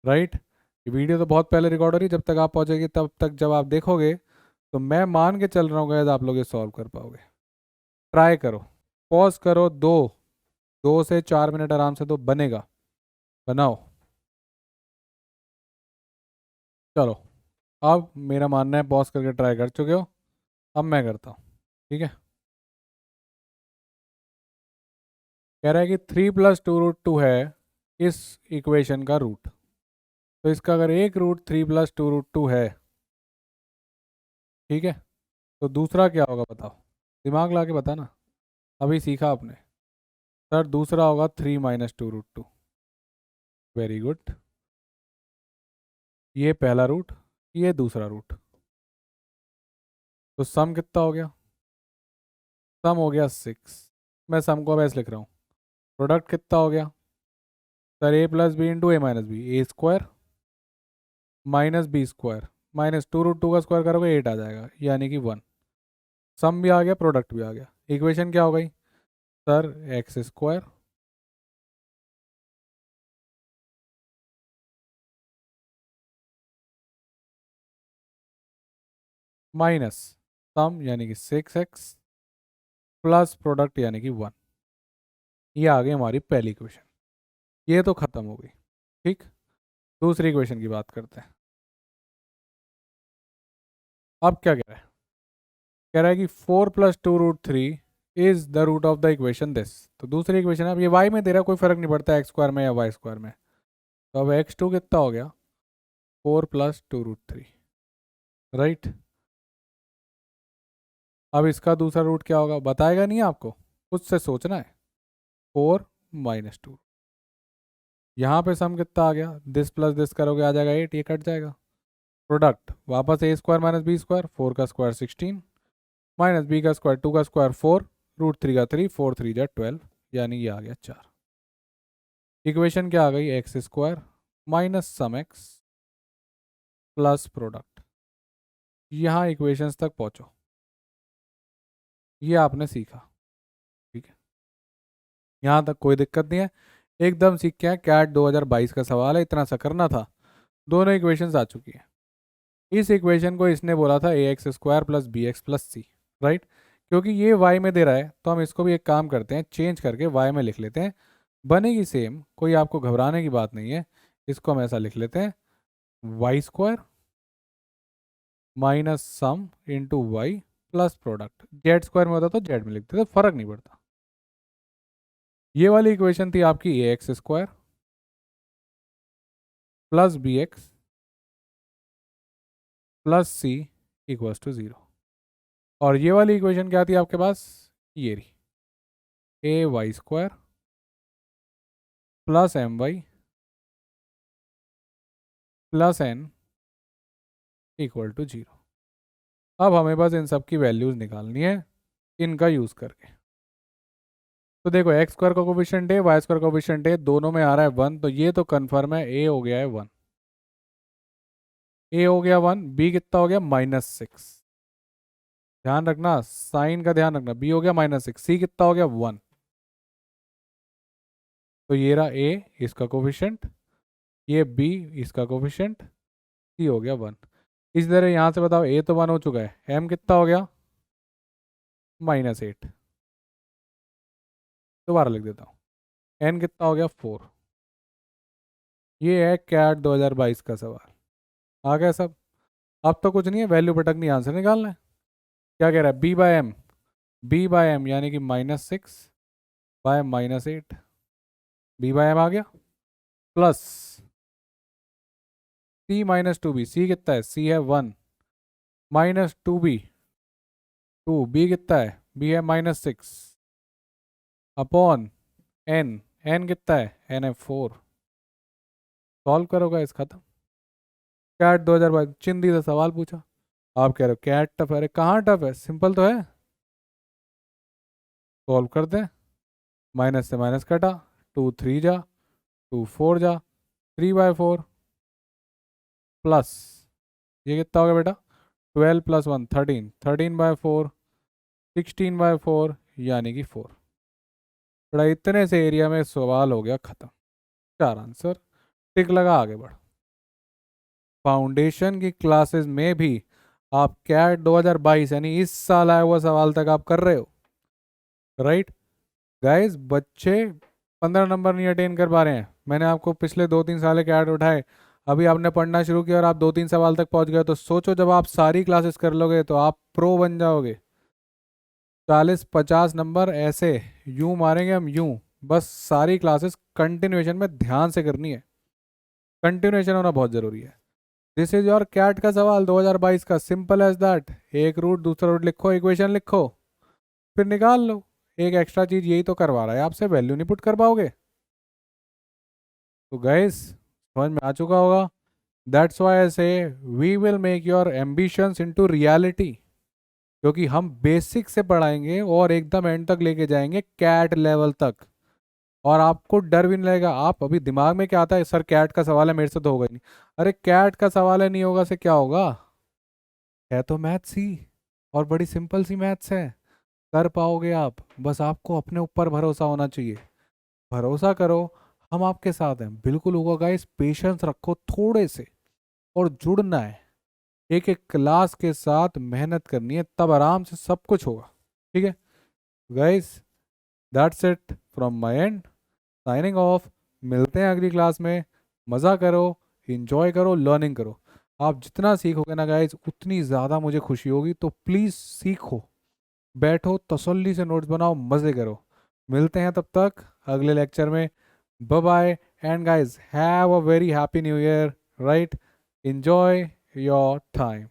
राइट। ये वीडियो तो बहुत पहले रिकॉर्ड हो रही है, जब तक आप पहुंचेगी तब तक जब आप देखोगे तो मैं मान के चल रहा हूँ गाइस आप लोग ये सॉल्व कर पाओगे। ट्राई करो, पॉज करो, 2 से 4 मिनट आराम से तो बनेगा, बनाओ। चलो, अब मेरा मानना है पॉज करके ट्राई कर चुके हो, अब मैं करता हूँ। ठीक है। कह रहा है कि 3 + 2√2 है इस इक्वेशन का रूट। तो इसका अगर एक रूट 3 + 2√2 है, ठीक है, तो दूसरा क्या होगा बताओ, दिमाग ला के बताना, अभी सीखा आपने। सर दूसरा होगा 3 माइनस 2√2। Very good. ये पहला रूट, ये दूसरा रूट। तो सम कितना हो गया? सम हो गया 6। मैं सम को अब ऐसे लिख रहा हूँ। प्रोडक्ट कितना हो गया? Sir A plus B into A minus B, A square minus B square minus 2√2 का स्क्वायर करोगे 8 आ जाएगा, यानी कि 1। सम भी आ गया, प्रोडक्ट भी आ गया। इक्वेशन क्या हो गई? सर एक्स स्क्वायर माइनस सम यानी कि 6x प्लस प्रोडक्ट यानी कि 1। ये आ गई हमारी पहली इक्वेशन। ये तो खत्म हो गई। ठीक, दूसरी इक्वेशन की बात करते हैं। अब क्या कह रहा है? कह रहा है कि 4 + 2√3 is the root of the equation this. तो दूसरी इक्वेशन, अब ये y में दे रहा है, कोई फर्क नहीं पड़ता एक्स स्क्वायर में या वाई स्क्वायर में। तो अब x2 कितना हो गया? 4 + 2√3, राइट। अब इसका दूसरा रूट क्या होगा बताएगा नहीं आपको, खुद से सोचना है। 4 - 2, यहाँ पे सम कितना आ गया? दिस प्लस दिस करोगे आ जाएगा 8, ये कट जाएगा। प्रोडक्ट वापस ए स्क्वायर माइनस बी स्क्वायर, 4 का स्क्वायर 16 माइनस बी का स्क्वायर 2 का स्क्वायर 4, √3 का 3, 4 3 जा 12, यानी ये आ गया 4। इक्वेशन क्या आ गई? एक्स स्क्वायर माइनस सम एक्स प्लस प्रोडक्ट। यहाँ इक्वेशंस तक पहुँचो, ये आपने सीखा। ठीक है, यहाँ तक कोई दिक्कत नहीं है, एकदम सीख के आए। कैट 2022 का सवाल है, इतना सा करना था। दोनों इक्वेशंस आ चुकी हैं। इस इक्वेशन को इसने बोला था ax² + bx + c, राइट। क्योंकि ये y में दे रहा है तो हम इसको भी एक काम करते हैं, चेंज करके y में लिख लेते हैं। बनेगी सेम, कोई आपको घबराने की बात नहीं है। इसको हम ऐसा लिख लेते हैं, y² minus sum into Y plus product. z² में होता तो z में लिखते थे, फर्क नहीं पड़ता। ये वाली इक्वेशन थी आपकी ax² + bx + c = 0। और ये वाली इक्वेशन क्या थी आपके पास? ये रही, ay² + my + n = 0। अब हमें बस इन सब की वैल्यूज निकालनी है इनका यूज करके। तो देखो x² का कोफिशिएंट है, y² का कोफिशिएंट है, दोनों में आ रहा है 1, तो ये तो कन्फर्म है, a हो गया है 1। a हो गया 1, b कितना हो गया? -6। ध्यान रखना, साइन का ध्यान रखना। b हो गया -6, c कितना हो गया? 1। तो ये रहा a, इसका कोफिशिएंट, ये b, इसका कोफिशिएंट, c हो गया 1। इसी तरह यहाँ से बताओ, a तो 1 हो चुका है, m कितना हो गया? -8। दोबारा लिख देता हूँ, n कितना हो गया? 4। ये है कैट 2022 का सवाल। आ गया सब। अब तो कुछ नहीं है, वैल्यू भटकनी, आंसर निकालना है। क्या कह रहा है? b/m यानी कि -6/-8। b/m आ गया, प्लस c - 2b। c कितना है? c है 1, -2b 2, b कितना है? b है -6 अपॉन n, n कितना है? n है 4। सॉल्व करोगा इस खत्म। कैट 2022 चिंदी से सवाल पूछा, आप कह रहे हो कैट टफ है। अरे कहाँ टफ है, सिंपल तो है। सॉल्व करते हैं, माइनस से माइनस कटा, 2 3 जा, 2 4 जा, 3/4 प्लस ये कितना हो गया बेटा? 12 + 1 13, 13/4 16/4 यानी कि 4। बेटा इतने से एरिया में सवाल हो गया खत्म। 4 आंसर, टिक लगा, आगे बढ़। फाउंडेशन की क्लासेस में भी आप कैट 2022 यानी इस साल आया हुआ सवाल तक आप कर रहे हो, राइट। गाइस बच्चे 15 नंबर नहीं अटेन कर पा रहे हैं। मैंने आपको पिछले 2 3 साल के ऐड उठाए, अभी आपने पढ़ना शुरू किया और आप 2 3 सवाल तक पहुंच गए, तो सोचो जब आप सारी क्लासेस कर लोगे तो आप प्रो बन जाओगे। 40 50 नंबर ऐसे यूं मारेंगे हम, यूं। बस सारी क्लासेस कंटिन्यूएशन में ध्यान से करनी है, कंटिन्यूएशन होना बहुत जरूरी है। दिस इज योर कैट का सवाल 2022 का, सिंपल एज दैट। एक रूट दूसरा रूट लिखो, इक्वेशन लिखो, फिर निकाल लो। एक एक्स्ट्रा चीज यही तो करवा रहा है आपसे, वैल्यू नहीं पुट कर पाओगे। तो गाइस समझ में आ चुका होगा। That's why I say we will make your ambitions into reality, क्योंकि हम बेसिक से पढ़ाएंगे और एकदम एंड तक लेके जाएंगे कैट लेवल तक। और आपको डर भी नहीं लगेगा। आप अभी दिमाग में क्या आता है, सर कैट का सवाल है मेरे से तो होगा ही नहीं। अरे कैट का सवाल है, नहीं होगा से क्या होगा, है तो मैथ्स ही, और बड़ी सिंपल सी मैथ्स है, कर पाओगे आप। बस आपको अपने ऊपर भरोसा होना चाहिए। भरोसा करो, हम आपके साथ हैं, बिल्कुल होगा गाइस। पेशेंस रखो थोड़े से, और जुड़ना है, एक एक क्लास के साथ मेहनत करनी है, तब आराम से सब कुछ होगा। ठीक है guys, that's it from my and, signing off. मिलते हैं अगली क्लास में। मज़ा करो, इंजॉय करो, लर्निंग करो। आप जितना सीखोगे ना गाइस, उतनी ज़्यादा मुझे खुशी होगी। तो प्लीज़ सीखो, बैठो, तसल्ली से नोट्स बनाओ, मज़े करो। मिलते हैं तब तक अगले लेक्चर में। Bye bye, and guys have a very happy new year, right? enjoy your time.